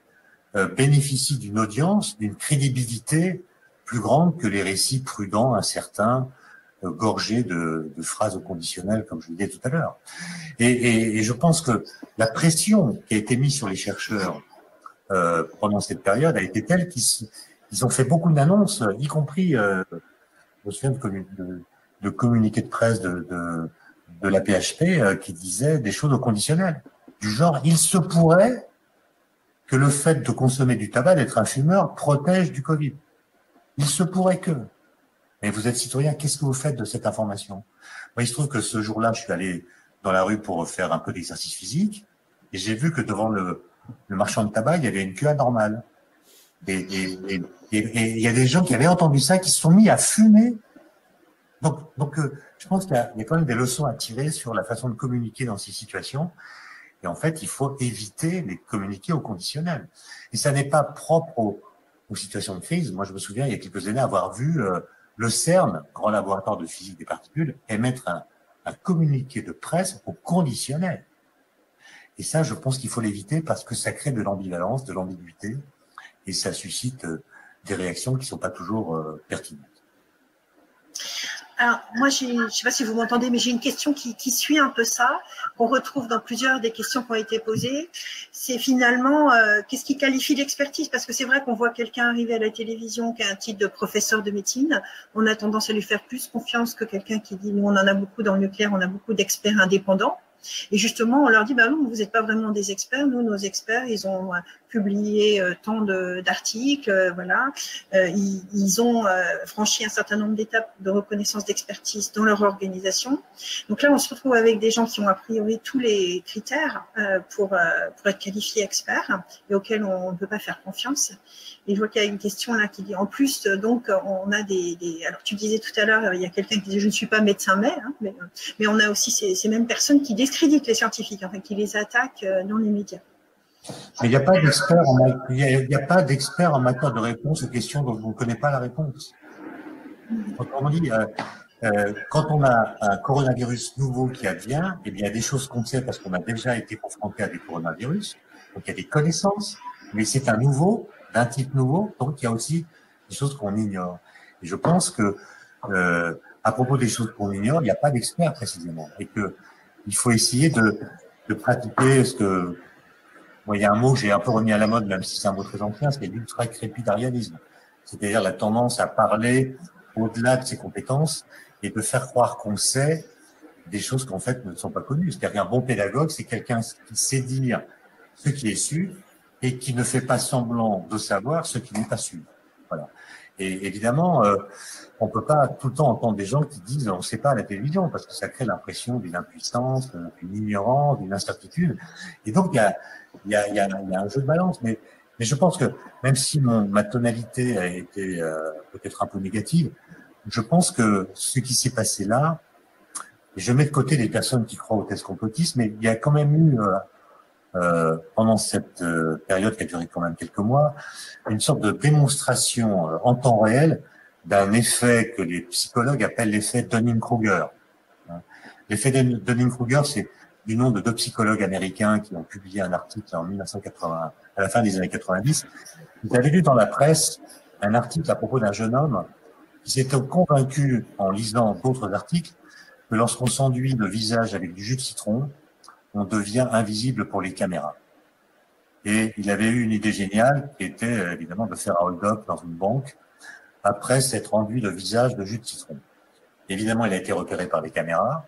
bénéficient d'une audience, d'une crédibilité plus grande que les récits prudents, incertains, gorgés de phrases au conditionnel, comme je le disais tout à l'heure. Et je pense que la pression qui a été mise sur les chercheurs pendant cette période a été telle qu'ils ont fait beaucoup d'annonces, y compris, je me souviens de communiqués de presse de la PHP qui disaient des choses au conditionnel, du genre, il se pourrait que le fait de consommer du tabac, d'être un fumeur, protège du Covid. Il se pourrait que. Mais vous êtes citoyen, qu'est-ce que vous faites de cette information? Moi, il se trouve que ce jour-là, je suis allé dans la rue pour faire un peu d'exercice physique et j'ai vu que devant le marchand de tabac, il y avait une queue anormale. Et il y a des gens qui avaient entendu ça, qui se sont mis à fumer. Donc je pense qu'il y a quand même des leçons à tirer sur la façon de communiquer dans ces situations. Et en fait, il faut éviter les communiquer au conditionnel. Et ça n'est pas propre aux situations de crise. Moi, je me souviens, il y a quelques années, avoir vu le CERN, grand laboratoire de physique des particules, émettre un communiqué de presse au conditionnel. Et ça, je pense qu'il faut l'éviter parce que ça crée de l'ambivalence, de l'ambiguïté, et ça suscite des réactions qui ne sont pas toujours pertinentes.
Alors, moi, je ne sais pas si vous m'entendez, mais j'ai une question qui suit un peu ça, qu'on retrouve dans plusieurs des questions qui ont été posées. C'est finalement, qu'est-ce qui qualifie l'expertise? Parce que c'est vrai qu'on voit quelqu'un arriver à la télévision qui a un titre de professeur de médecine. On a tendance à lui faire plus confiance que quelqu'un qui dit, nous, on en a beaucoup dans le nucléaire, on a beaucoup d'experts indépendants. Et justement, on leur dit, bah non, vous n'êtes pas vraiment des experts. Nous, nos experts, ils ont publié tant d'articles, voilà. Ils ont franchi un certain nombre d'étapes de reconnaissance d'expertise dans leur organisation. Donc là, on se retrouve avec des gens qui ont a priori tous les critères pour être qualifiés experts et auxquels on ne peut pas faire confiance. Et je vois qu'il y a une question là qui dit, en plus, donc, on a alors tu disais tout à l'heure, il y a quelqu'un qui disait, je ne suis pas médecin, mais on a aussi ces mêmes personnes qui discréditent les scientifiques, enfin, qui les attaquent dans les médias.
Mais il n'y a pas d'expert il y a pas d'expert en matière de réponse aux questions dont on ne connaît pas la réponse. Autrement dit, quand on a un coronavirus nouveau qui advient, eh bien, il y a des choses qu'on sait parce qu'on a déjà été confronté à des coronavirus. Donc, il y a des connaissances, mais c'est un nouveau, d'un type nouveau. Donc, il y a aussi des choses qu'on ignore. Et je pense que, à propos des choses qu'on ignore, il n'y a pas d'expert précisément. Et que, il faut essayer de pratiquer ce que, moi, il y a un mot que j'ai un peu remis à la mode, même si c'est un mot très ancien, c'est l'ultra-crépidarianisme. C'est-à-dire la tendance à parler au-delà de ses compétences et de faire croire qu'on sait des choses qu'en fait ne sont pas connues. C'est-à-dire qu'un bon pédagogue, c'est quelqu'un qui sait dire ce qui est su et qui ne fait pas semblant de savoir ce qui n'est pas su. Voilà. Et évidemment, on peut pas tout le temps entendre des gens qui disent on ne sait pas à la télévision parce que ça crée l'impression d'une impuissance, d'une ignorance, d'une incertitude. Et donc il y a un jeu de balance. Mais je pense que même si ma tonalité a été peut-être un peu négative, je pense que ce qui s'est passé là, et je mets de côté les personnes qui croient aux tests complotistes, mais il y a quand même eu pendant cette période qui a duré quand même quelques mois, une sorte de démonstration en temps réel d'un effet que les psychologues appellent l'effet Dunning-Kruger. L'effet Dunning-Kruger, c'est du nom de deux psychologues américains qui ont publié un article en 1980, à la fin des années 90. Vous avez lu dans la presse un article à propos d'un jeune homme qui s'était convaincu, en lisant d'autres articles, que lorsqu'on s'enduit le visage avec du jus de citron, on devient invisible pour les caméras. Et il avait eu une idée géniale qui était évidemment de faire un hold-up dans une banque après s'être enduit le visage de jus de citron. Évidemment, il a été repéré par les caméras,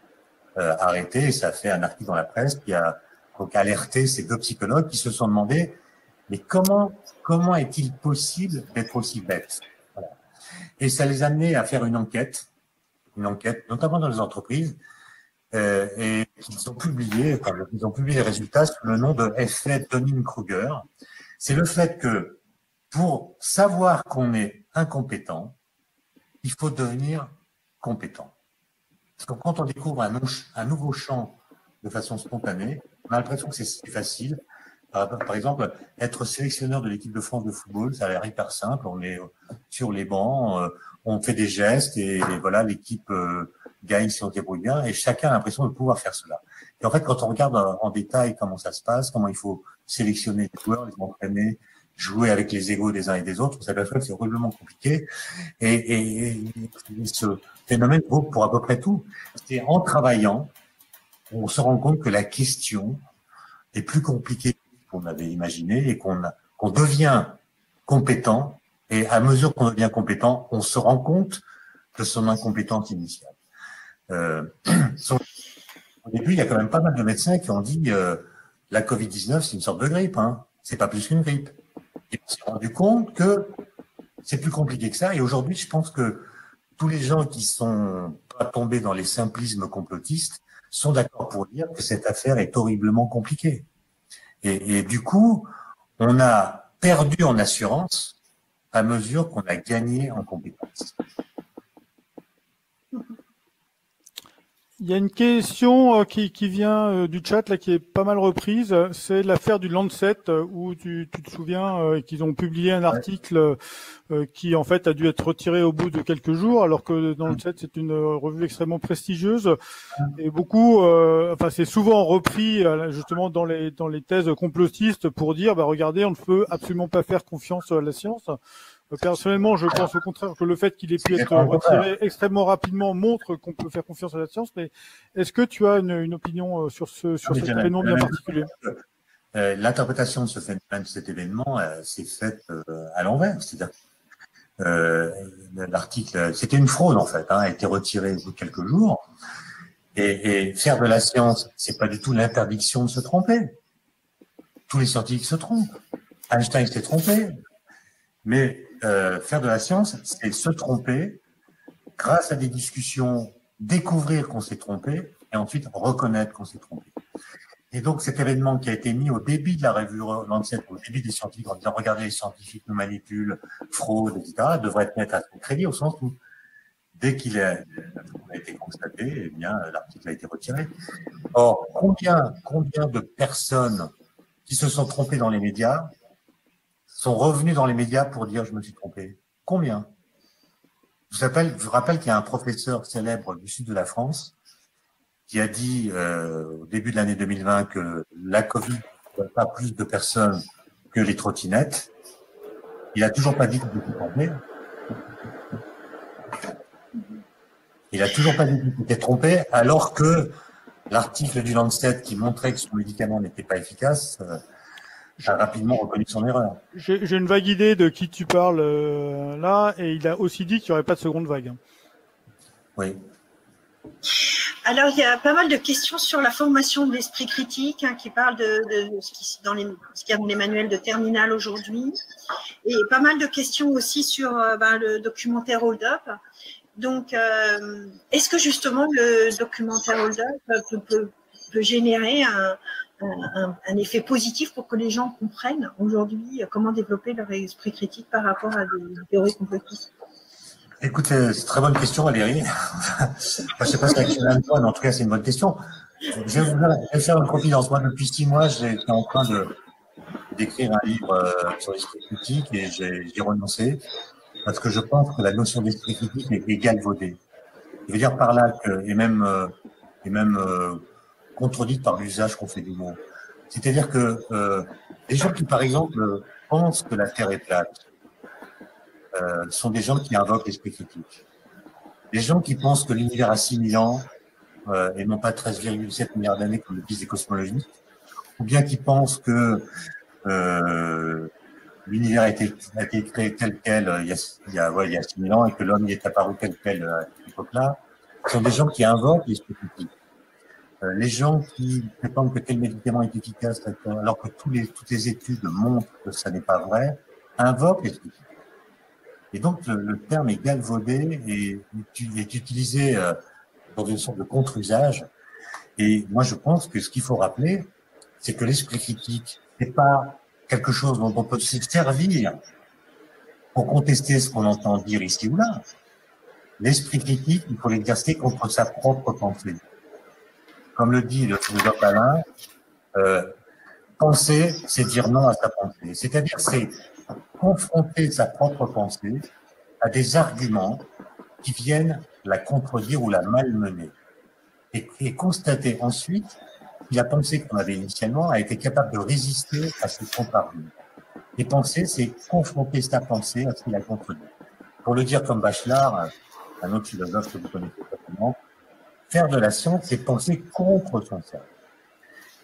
arrêté, et ça a fait un article dans la presse qui a donc alerté ces deux psychologues qui se sont demandé mais comment est-il possible d'être aussi bête? Voilà. Et ça les a amenés à faire une enquête, notamment dans les entreprises, et ils ont publié les résultats sous le nom de effet Dunning-Kruger. C'est le fait que pour savoir qu'on est incompétent, il faut devenir compétent. Parce que quand on découvre un nouveau champ de façon spontanée, on a l'impression que c'est facile. Par exemple, être sélectionneur de l'équipe de France de football, ça a l'air hyper simple. On est sur les bancs, on fait des gestes et voilà, l'équipe gagne si on se débrouille bien. Et chacun a l'impression de pouvoir faire cela. Et en fait, quand on regarde en détail comment ça se passe, comment il faut sélectionner les joueurs, les entraîner, jouer avec les égos des uns et des autres, on s'aperçoit que c'est horriblement compliqué. Et ce phénomène vaut pour à peu près tout. C'est en travaillant, on se rend compte que la question est plus compliquée qu'on avait imaginé et qu'on devient compétent. Et à mesure qu'on devient compétent, on se rend compte de son incompétence initiale. Au début, il y a quand même pas mal de médecins qui ont dit la Covid-19, c'est une sorte de grippe, hein. C'est pas plus qu'une grippe. Et on s'est rendu compte que c'est plus compliqué que ça. Et aujourd'hui, je pense que tous les gens qui sont pas tombés dans les simplismes complotistes sont d'accord pour dire que cette affaire est horriblement compliquée. Et du coup, on a perdu en assurance à mesure qu'on a gagné en compétence.
Il y a une question qui vient du chat là, qui est pas mal reprise. C'est l'affaire du Lancet où tu te souviens qu'ils ont publié un article qui en fait a dû être retiré au bout de quelques jours, alors que dans Lancet c'est une revue extrêmement prestigieuse et beaucoup, enfin c'est souvent repris justement dans les thèses complotistes pour dire bah regardez, on ne peut absolument pas faire confiance à la science. Personnellement, je pense au contraire que le fait qu'il ait pu être retiré extrêmement rapidement montre qu'on peut faire confiance à la science. Mais est-ce que tu as une opinion sur cet événement bien particulier?
L'interprétation de cet événement s'est faite à l'envers. C'est-à-dire l'article, c'était une fraude en fait, a été retiré au bout de quelques jours. Et faire de la science, c'est pas du tout l'interdiction de se tromper. Tous les scientifiques se trompent. Einstein s'est trompé. Mais faire de la science, c'est se tromper grâce à des discussions, découvrir qu'on s'est trompé et ensuite reconnaître qu'on s'est trompé. Et donc cet événement qui a été mis au début de la revue Lancet, au début des scientifiques, en disant regardez les scientifiques nous manipulent, fraude, etc., devrait être mis à son crédit au sens où dès qu'il a été constaté, eh bien l'article a été retiré. Or combien de personnes qui se sont trompés dans les médias sont revenus dans les médias pour dire je me suis trompé? Combien? Je vous rappelle qu'il y a un professeur célèbre du sud de la France qui a dit au début de l'année 2020 que la Covid ne pas plus de personnes que les trottinettes. Il a toujours pas dit qu'il était trompé. Il a toujours pas dit qu'il était trompé, alors que l'article du Lancet qui montrait que son médicament n'était pas efficace a rapidement reconnu son erreur.
J'ai une vague idée de qui tu parles là, et il a aussi dit qu'il n'y aurait pas de seconde vague.
Oui.
Alors, il y a pas mal de questions sur la formation de l'esprit critique, qui parlent de ce qu'il y a dans les manuels de terminale aujourd'hui, et pas mal de questions aussi sur le documentaire Hold Up. Donc, est-ce que justement le documentaire Hold Up peut générer un effet positif pour que les gens comprennent aujourd'hui comment développer leur esprit critique par rapport à des théories complotistes?
Écoutez, c'est une très bonne question, Valérie. Je ne sais pas si c'est la bonne, mais en tout cas, c'est une bonne question. Je vais faire une confidence. Moi, depuis 6 mois, j'étais en train d'écrire un livre sur l'esprit critique et j'ai renoncé parce que je pense que la notion d'esprit critique est galvaudée. Je veux dire par là que, et même contredite par l'usage qu'on fait du mot. C'est-à-dire que les gens qui, par exemple, pensent que la Terre est plate, sont des gens qui invoquent l'esprit critique. Les gens qui pensent que l'univers a 6 000 ans et non pas 13,7 milliards d'années comme le disent les cosmologistes, ou bien qui pensent que l'univers a été créé tel quel il y a 6 000 ans et que l'homme y est apparu tel quel à cette époque-là, sont des gens qui invoquent l'esprit critique. Les gens qui prétendent que tel médicament est efficace alors que toutes les études montrent que ça n'est pas vrai, invoquent l'esprit critique. Et donc, le terme est galvaudé et est utilisé dans une sorte de contre-usage. Et moi, je pense que ce qu'il faut rappeler, c'est que l'esprit critique n'est pas quelque chose dont on peut se servir pour contester ce qu'on entend dire ici ou là. L'esprit critique, il faut l'exercer contre sa propre pensée. Comme le dit le philosophe Alain, penser, c'est dire non à sa pensée. C'est-à-dire, c'est confronter sa propre pensée à des arguments qui viennent la contredire ou la malmener. Et constater ensuite que la pensée qu'on avait initialement a été capable de résister à ces contre-arguments. Et penser, c'est confronter sa pensée à ce qui la contredit. Pour le dire comme Bachelard, un autre philosophe que vous connaissez certainement, faire de la science, c'est penser contre son cerveau.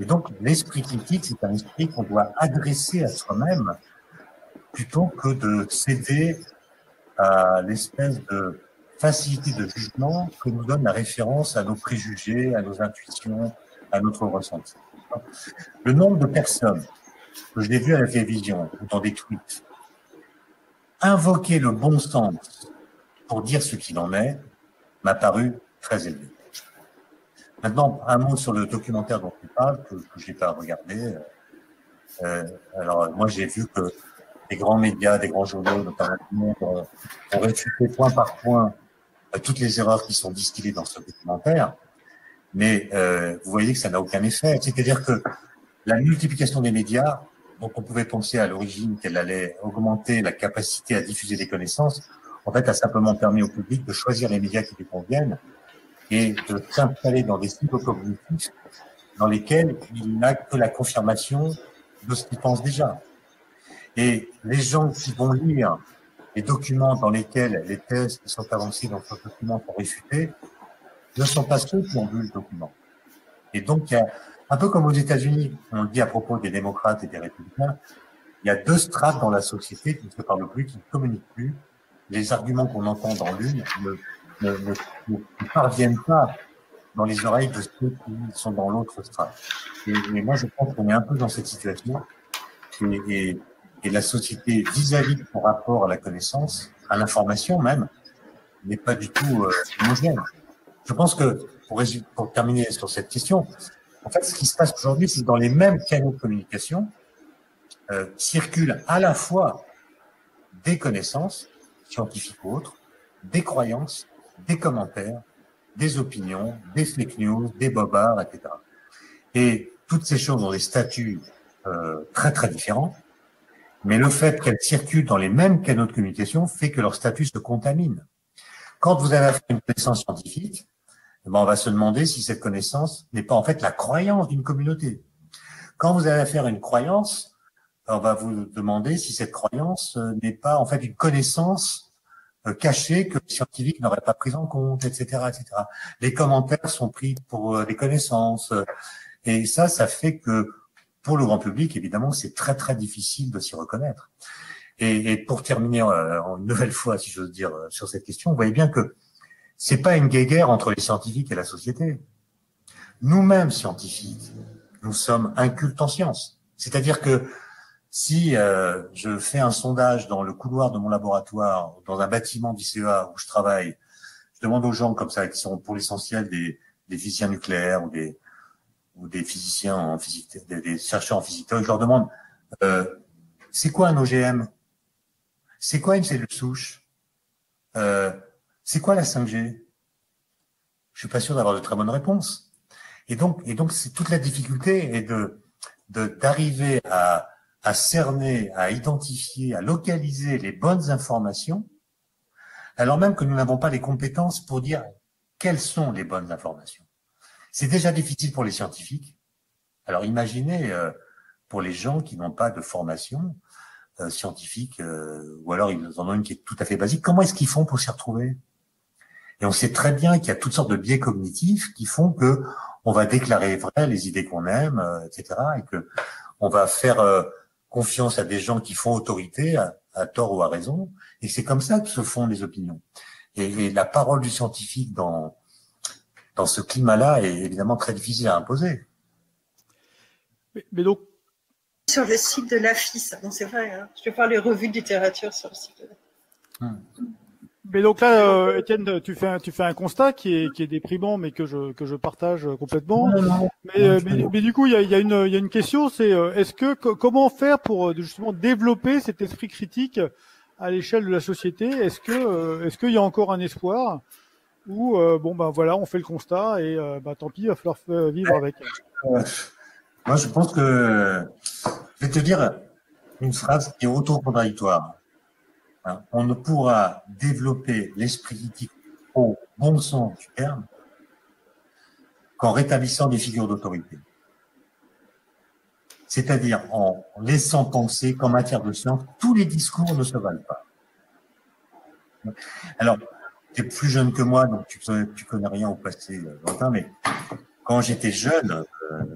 Et donc, l'esprit critique, c'est un esprit qu'on doit adresser à soi-même plutôt que de céder à l'espèce de facilité de jugement que nous donne la référence à nos préjugés, à nos intuitions, à notre ressenti. Le nombre de personnes que je l'ai vu à la télévision ou dans des tweets invoquer le bon sens pour dire ce qu'il en est m'a paru très élevé. Maintenant, un mot sur le documentaire dont tu parles, que je n'ai pas regardé. Alors, moi, j'ai vu que des grands médias, des grands journaux, notamment le Monde, ont réfuté point par point toutes les erreurs qui sont distillées dans ce documentaire. Mais vous voyez que ça n'a aucun effet. C'est-à-dire que la multiplication des médias, dont on pouvait penser à l'origine qu'elle allait augmenter la capacité à diffuser des connaissances, en fait, a simplement permis au public de choisir les médias qui lui conviennent et de s'installer dans des cycles cognitifs dans lesquels il n'a que la confirmation de ce qu'il pense déjà. Et les gens qui vont lire les documents dans lesquels les thèses qui sont avancées dans ce document sont réfutées ne sont pas ceux qui ont lu le document. Et donc, il y a, un peu comme aux États-Unis, on le dit à propos des démocrates et des républicains, il y a 2 strates dans la société qui ne se parlent plus, qui ne communiquent plus. Les arguments qu'on entend dans l'une ne parviennent pas dans les oreilles de ceux qui sont dans l'autre strate. Et moi, je pense qu'on est un peu dans cette situation. Et la société vis-à-vis de son rapport à la connaissance, à l'information même, n'est pas du tout homogène. Je pense que, pour terminer sur cette question, en fait, ce qui se passe aujourd'hui, c'est que dans les mêmes canaux de communication, circulent à la fois des connaissances, scientifiques ou autres, des croyances, des commentaires, des opinions, des fake news, des bobards, etc. Et toutes ces choses ont des statuts très très différents, mais le fait qu'elles circulent dans les mêmes canaux de communication fait que leur statut se contamine. Quand vous avez affaire à une connaissance scientifique, eh ben on va se demander si cette connaissance n'est pas en fait la croyance d'une communauté. Quand vous avez affaire à une croyance, on va vous demander si cette croyance n'est pas en fait une connaissance cachée que les scientifiques n'auraient pas prise en compte, etc., etc. Les commentaires sont pris pour des connaissances, et ça fait que pour le grand public, évidemment, c'est très très difficile de s'y reconnaître. Et pour terminer une nouvelle fois, si j'ose dire, sur cette question, vous voyez bien que c'est pas une guéguerre entre les scientifiques et la société. Nous-mêmes, scientifiques, nous sommes incultes en sciences. C'est-à-dire que si je fais un sondage dans le couloir de mon laboratoire, dans un bâtiment d'ICEA où je travaille, je demande aux gens comme ça, qui sont pour l'essentiel des physiciens nucléaires ou des physiciens en physique, des chercheurs en physique, je leur demande c'est quoi un OGM? C'est quoi une cellule souche? C'est quoi la 5G? Je suis pas sûr d'avoir de très bonnes réponses. Et donc c'est toute la difficulté est d'arriver à cerner, à identifier, à localiser les bonnes informations, alors même que nous n'avons pas les compétences pour dire quelles sont les bonnes informations. C'est déjà difficile pour les scientifiques. Alors imaginez pour les gens qui n'ont pas de formation scientifique, ou alors ils en ont une qui est tout à fait basique, comment est-ce qu'ils font pour s'y retrouver? Et on sait très bien qu'il y a toutes sortes de biais cognitifs qui font que on va déclarer vrai les idées qu'on aime, etc., et que on va faire confiance à des gens qui font autorité, à tort ou à raison, et c'est comme ça que se font les opinions. Et la parole du scientifique dans ce climat-là est évidemment très difficile à imposer.
Mais donc,
sur le site de l'AFIS, donc c'est vrai, hein, je vais faire les revues de littérature sur le site de l'AFIS.
Mais donc là, Étienne, tu fais un constat qui est déprimant, mais que je partage complètement. Mais du coup, il y a une question, c'est comment faire pour justement développer cet esprit critique à l'échelle de la société? Est-ce qu'il y a encore un espoir, ou voilà, on fait le constat et tant pis, il va falloir vivre avec.
Moi, je pense que je vais te dire une phrase qui est auto-contradictoire. On ne pourra développer l'esprit critique au bon sens du terme qu'en rétablissant des figures d'autorité. C'est-à-dire en laissant penser qu'en matière de science, tous les discours ne se valent pas. Alors, tu es plus jeune que moi, donc tu connais rien au passé lointain, mais quand j'étais jeune,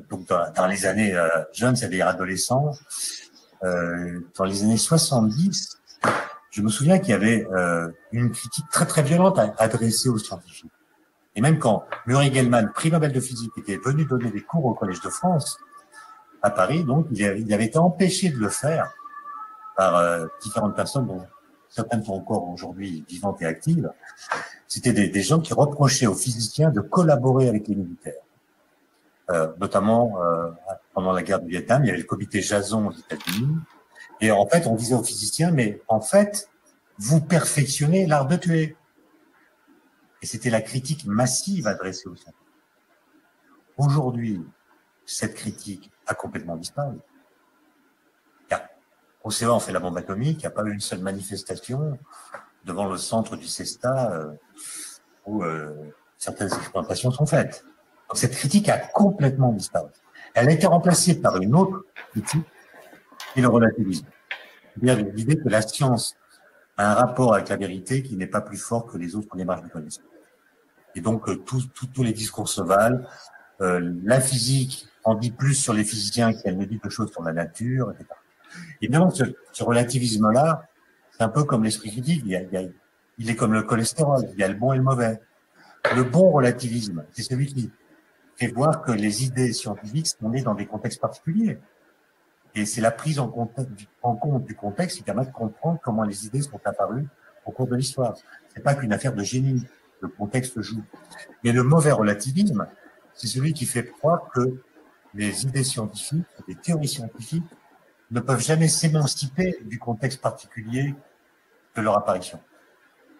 donc dans les années jeunes, c'est-à-dire adolescent, dans les années 70, je me souviens qu'il y avait une critique très très violente adressée aux scientifiques. Et même quand Murray Gell-Mann, prix Nobel de physique, était venu donner des cours au Collège de France à Paris, donc il avait été empêché de le faire par différentes personnes, dont certaines sont encore aujourd'hui vivantes et actives. C'était des gens qui reprochaient aux physiciens de collaborer avec les militaires. Notamment pendant la guerre du Vietnam, il y avait le comité Jason aux États-Unis. Et en fait, on disait aux physiciens, mais en fait, vous perfectionnez l'art de tuer. Et c'était la critique massive adressée aux scientifiques. Aujourd'hui, cette critique a complètement disparu. Au CEA, on fait la bombe atomique, il n'y a pas eu une seule manifestation devant le centre du CESTA où certaines expérimentations sont faites. Donc, cette critique a complètement disparu. Elle a été remplacée par une autre critique, et le relativisme. C'est-à-dire l'idée que la science a un rapport avec la vérité qui n'est pas plus fort que les autres démarches de connaissance. Et donc, tous les discours se valent. La physique en dit plus sur les physiciens qu'elle ne dit que choses sur la nature, etc. Évidemment, ce relativisme-là, c'est un peu comme l'esprit critique. Il est comme le cholestérol. Il y a le bon et le mauvais. Le bon relativisme, c'est celui qui fait voir que les idées scientifiques sont nées dans des contextes particuliers. Et c'est la prise en compte du contexte qui permet de comprendre comment les idées sont apparues au cours de l'histoire. C'est pas qu'une affaire de génie. Le contexte joue. Mais le mauvais relativisme, c'est celui qui fait croire que les idées scientifiques, les théories scientifiques, ne peuvent jamais s'émanciper du contexte particulier de leur apparition.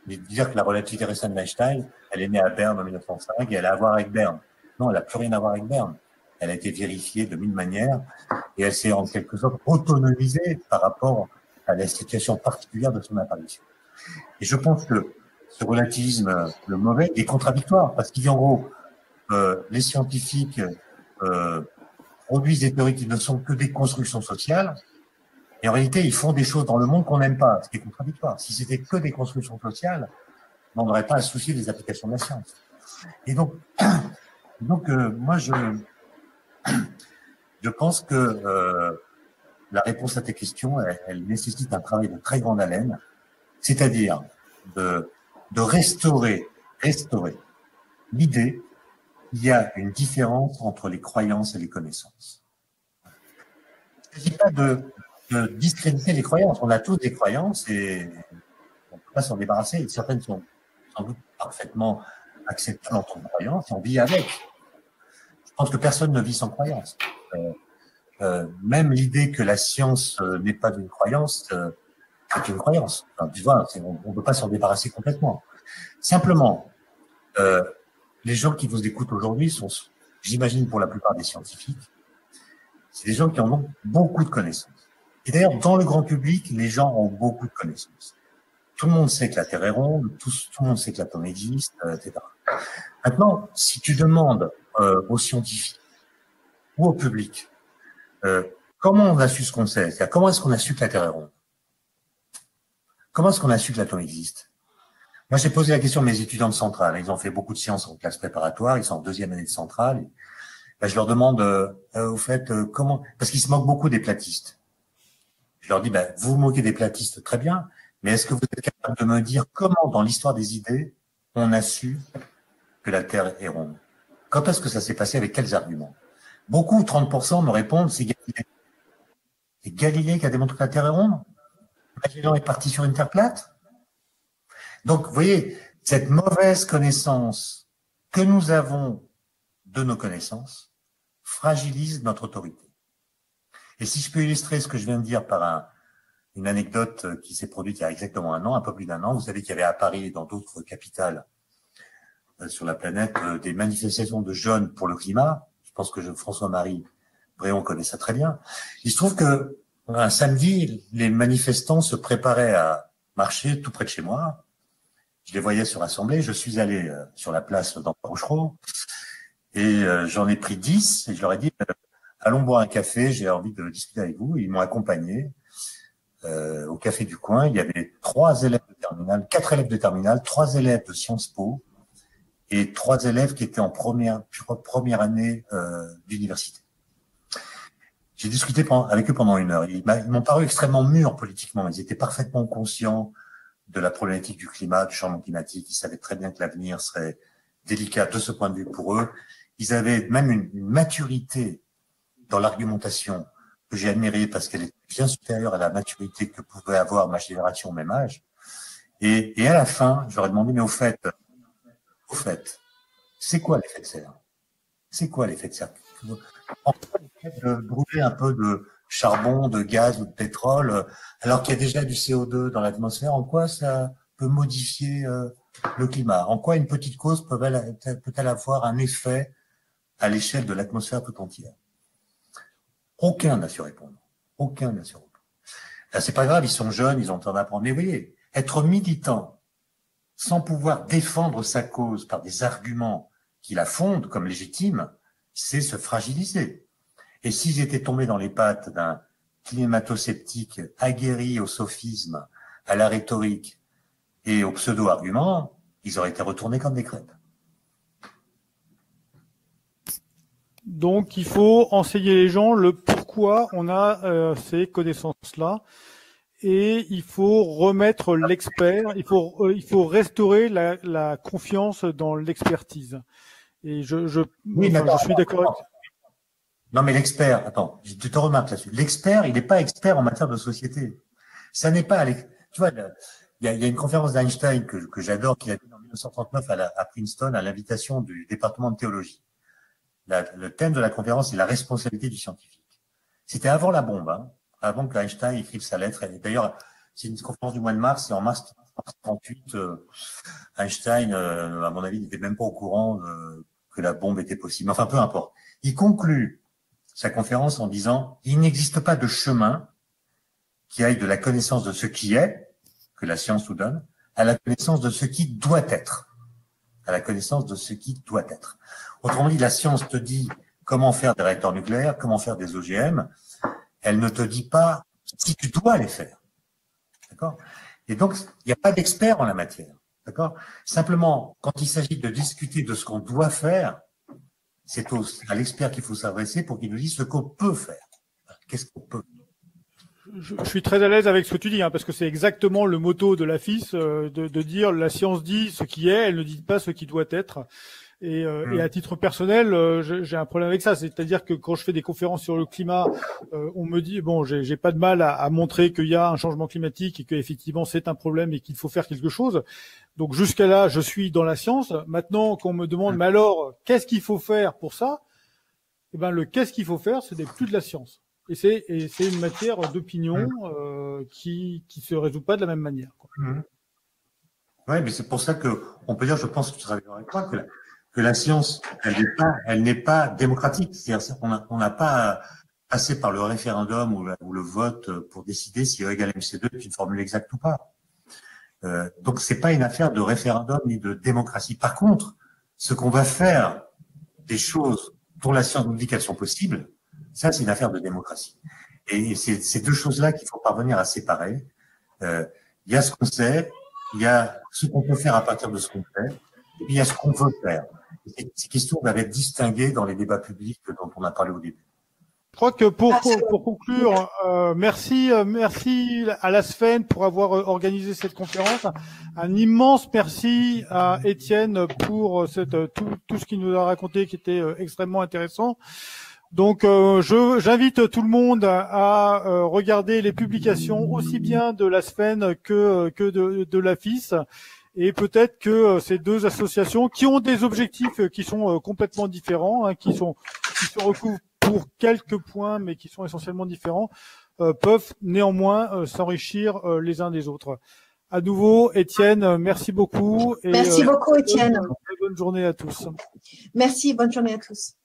Mais dire que la relativité restreinte d'Einstein, elle est née à Berne en 1905 et elle a à voir avec Berne. Non, elle n'a plus rien à voir avec Berne. elle a été vérifiée de mille manières, et elle s'est en quelque sorte autonomisée par rapport à la situation particulière de son apparition. Et je pense que ce relativisme, le mauvais, est contradictoire, parce qu'il dit en gros, les scientifiques produisent des théories qui ne sont que des constructions sociales, et en réalité, ils font des choses dans le monde qu'on n'aime pas, ce qui est contradictoire. Si c'était que des constructions sociales, on n'aurait pas à se soucier des applications de la science. Et donc moi, je pense que la réponse à tes questions, elle nécessite un travail de très grande haleine, c'est-à-dire de restaurer l'idée qu'il y a une différence entre les croyances et les connaissances. Il ne s'agit pas de discréditer les croyances. On a tous des croyances et on ne peut pas s'en débarrasser. Certaines sont sans doute parfaitement acceptables en tant que croyances et on vit avec. Je pense que personne ne vit sans croyance. Même l'idée que la science n'est pas une croyance, c'est une croyance. Enfin, tu vois, on ne peut pas s'en débarrasser complètement. Simplement, les gens qui vous écoutent aujourd'hui sont, j'imagine pour la plupart des scientifiques, c'est des gens qui en ont beaucoup de connaissances. Et d'ailleurs, dans le grand public, les gens ont beaucoup de connaissances. Tout le monde sait que la Terre est ronde, tout le monde sait que l'atome existe, etc. Maintenant, si tu demandes aux scientifiques ou au public comment on a su ce qu'on sait, c'est-à-dire comment est-ce qu'on a su que la Terre est ronde, comment est-ce qu'on a su que l'atome existe. Moi, j'ai posé la question à mes étudiants de Centrale. Ils ont fait beaucoup de sciences en classe préparatoire, ils sont en 2e année de Centrale. Et, ben, je leur demande, au fait, comment, parce qu'ils se moquent beaucoup des platistes. Je leur dis, ben, vous vous moquez des platistes, très bien, mais est-ce que vous êtes capable de me dire comment, dans l'histoire des idées, on a su que la Terre est ronde? Quand est-ce que ça s'est passé, avec quels arguments? Beaucoup, 30%, me répondent, c'est Galilée. C'est Galilée qui a démontré que la Terre est ronde? Magellan est parti sur une Terre plate? Donc, vous voyez, cette mauvaise connaissance que nous avons de nos connaissances fragilise notre autorité. Et si je peux illustrer ce que je viens de dire par une anecdote qui s'est produite il y a exactement un an, un peu plus d'1 an, vous savez qu'il y avait à Paris et dans d'autres capitales sur la planète des manifestations de jeunes pour le climat. Je pense que François-Marie Bréon connaît ça très bien. Il se trouve que un samedi, les manifestants se préparaient à marcher tout près de chez moi. Je les voyais se rassembler. Je suis allé sur la place d'Empereur Rochereau et j'en ai pris 10 et je leur ai dit allons boire un café, j'ai envie de discuter avec vous. Ils m'ont accompagné au café du coin. Il y avait 3 élèves de terminale, 4 élèves de terminale, 3 élèves de Sciences Po et 3 élèves qui étaient en première année d'université. J'ai discuté avec eux pendant 1 heure. Ils m'ont paru extrêmement mûrs politiquement. Ils étaient parfaitement conscients de la problématique du climat, du changement climatique. Ils savaient très bien que l'avenir serait délicat de ce point de vue pour eux. Ils avaient même une maturité dans l'argumentation que j'ai admirée parce qu'elle est bien supérieure à la maturité que pouvait avoir ma génération au même âge. Et à la fin, je leur ai demandé, mais au fait, c'est quoi l'effet de serre? C'est quoi l'effet de serre? En fait, de brûler un peu de charbon, de gaz ou de pétrole, alors qu'il y a déjà du CO2 dans l'atmosphère, en quoi ça peut modifier le climat? En quoi une petite cause peut-elle avoir un effet à l'échelle de l'atmosphère tout entière? Aucun n'a su répondre. Aucun n'a su répondre. Là, c'est pas grave, ils sont jeunes, ils ont le temps d'apprendre. Mais vous voyez, être militant sans pouvoir défendre sa cause par des arguments qui la fondent comme légitimes, c'est se fragiliser. Et s'ils étaient tombés dans les pattes d'un climato-sceptique aguerri au sophisme, à la rhétorique et aux pseudo-arguments, ils auraient été retournés comme des crêpes.
Donc, il faut enseigner les gens le pourquoi on a ces connaissances-là. Et il faut remettre l'expert, il faut restaurer la confiance dans l'expertise. Et je suis d'accord avec...
Non, mais l'expert, attends, tu te remarques là-dessus. L'expert, il n'est pas expert en matière de société. Ça n'est pas, tu vois, il y a une conférence d'Einstein que j'adore, qu'il a donnée en 1939 à Princeton, à l'invitation du département de théologie. Le thème de la conférence, c'est la responsabilité du scientifique. C'était avant la bombe, hein, avant que Einstein écrive sa lettre. Et d'ailleurs, c'est une conférence du mois de mars, et en mars 1938, Einstein, à mon avis, n'était même pas au courant que la bombe était possible. Enfin, peu importe. Il conclut sa conférence en disant « Il n'existe pas de chemin qui aille de la connaissance de ce qui est, que la science nous donne, à la connaissance de ce qui doit être. » À la connaissance de ce qui doit être. Autrement dit, la science te dit comment faire des réacteurs nucléaires, comment faire des OGM. Elle ne te dit pas si tu dois les faire. D'accord ? Et donc, il n'y a pas d'expert en la matière. D'accord ? Simplement, quand il s'agit de discuter de ce qu'on doit faire, c'est à l'expert qu'il faut s'adresser pour qu'il nous dise ce qu'on peut faire. Qu'est-ce qu'on peut faire ?
Je suis très à l'aise avec ce que tu dis, parce que c'est exactement le motto de la FIS, de dire la science dit ce qui est, elle ne dit pas ce qui doit être. Et à titre personnel, j'ai un problème avec ça, c'est-à-dire que quand je fais des conférences sur le climat, on me dit bon, j'ai pas de mal à montrer qu'il y a un changement climatique et qu'effectivement c'est un problème et qu'il faut faire quelque chose. Donc jusqu'à là, je suis dans la science. Maintenant, quand on me demande mais alors qu'est-ce qu'il faut faire pour ça, eh ben le qu'est-ce qu'il faut faire, ce n'est plus de la science. Et c'est une matière d'opinion qui se résout pas de la même manière.
Oui, mais c'est pour ça que on peut dire, je pense que tu seras d'accord avec moi, que la science, elle n'est pas démocratique. C'est-à-dire on n'a pas passé par le référendum ou le vote pour décider si E égale MC2 est une formule exacte ou pas. Donc c'est pas une affaire de référendum ni de démocratie. Par contre, ce qu'on va faire des choses dont la science nous dit qu'elles sont possibles, ça c'est une affaire de démocratie. Et c'est ces deux choses-là qu'il faut parvenir à séparer. Il y a ce qu'on sait, il y a ce qu'on peut faire à partir de ce qu'on fait, et puis il y a ce qu'on veut faire. Ces questions doivent être distinguées dans les débats publics dont on a parlé au début.
Je crois que pour conclure, merci à la SFEN pour avoir organisé cette conférence. Un immense merci à Étienne pour tout ce qu'il nous a raconté qui était extrêmement intéressant. Donc j'invite tout le monde à regarder les publications aussi bien de la SFEN que de la FIS. Et peut-être que ces deux associations qui ont des objectifs qui sont complètement différents, qui se recouvrent pour quelques points, mais qui sont essentiellement différents, peuvent néanmoins s'enrichir les uns des autres. À nouveau, Étienne, merci beaucoup.
Merci beaucoup, Étienne.
Bonne journée à tous.
Merci, bonne journée à tous.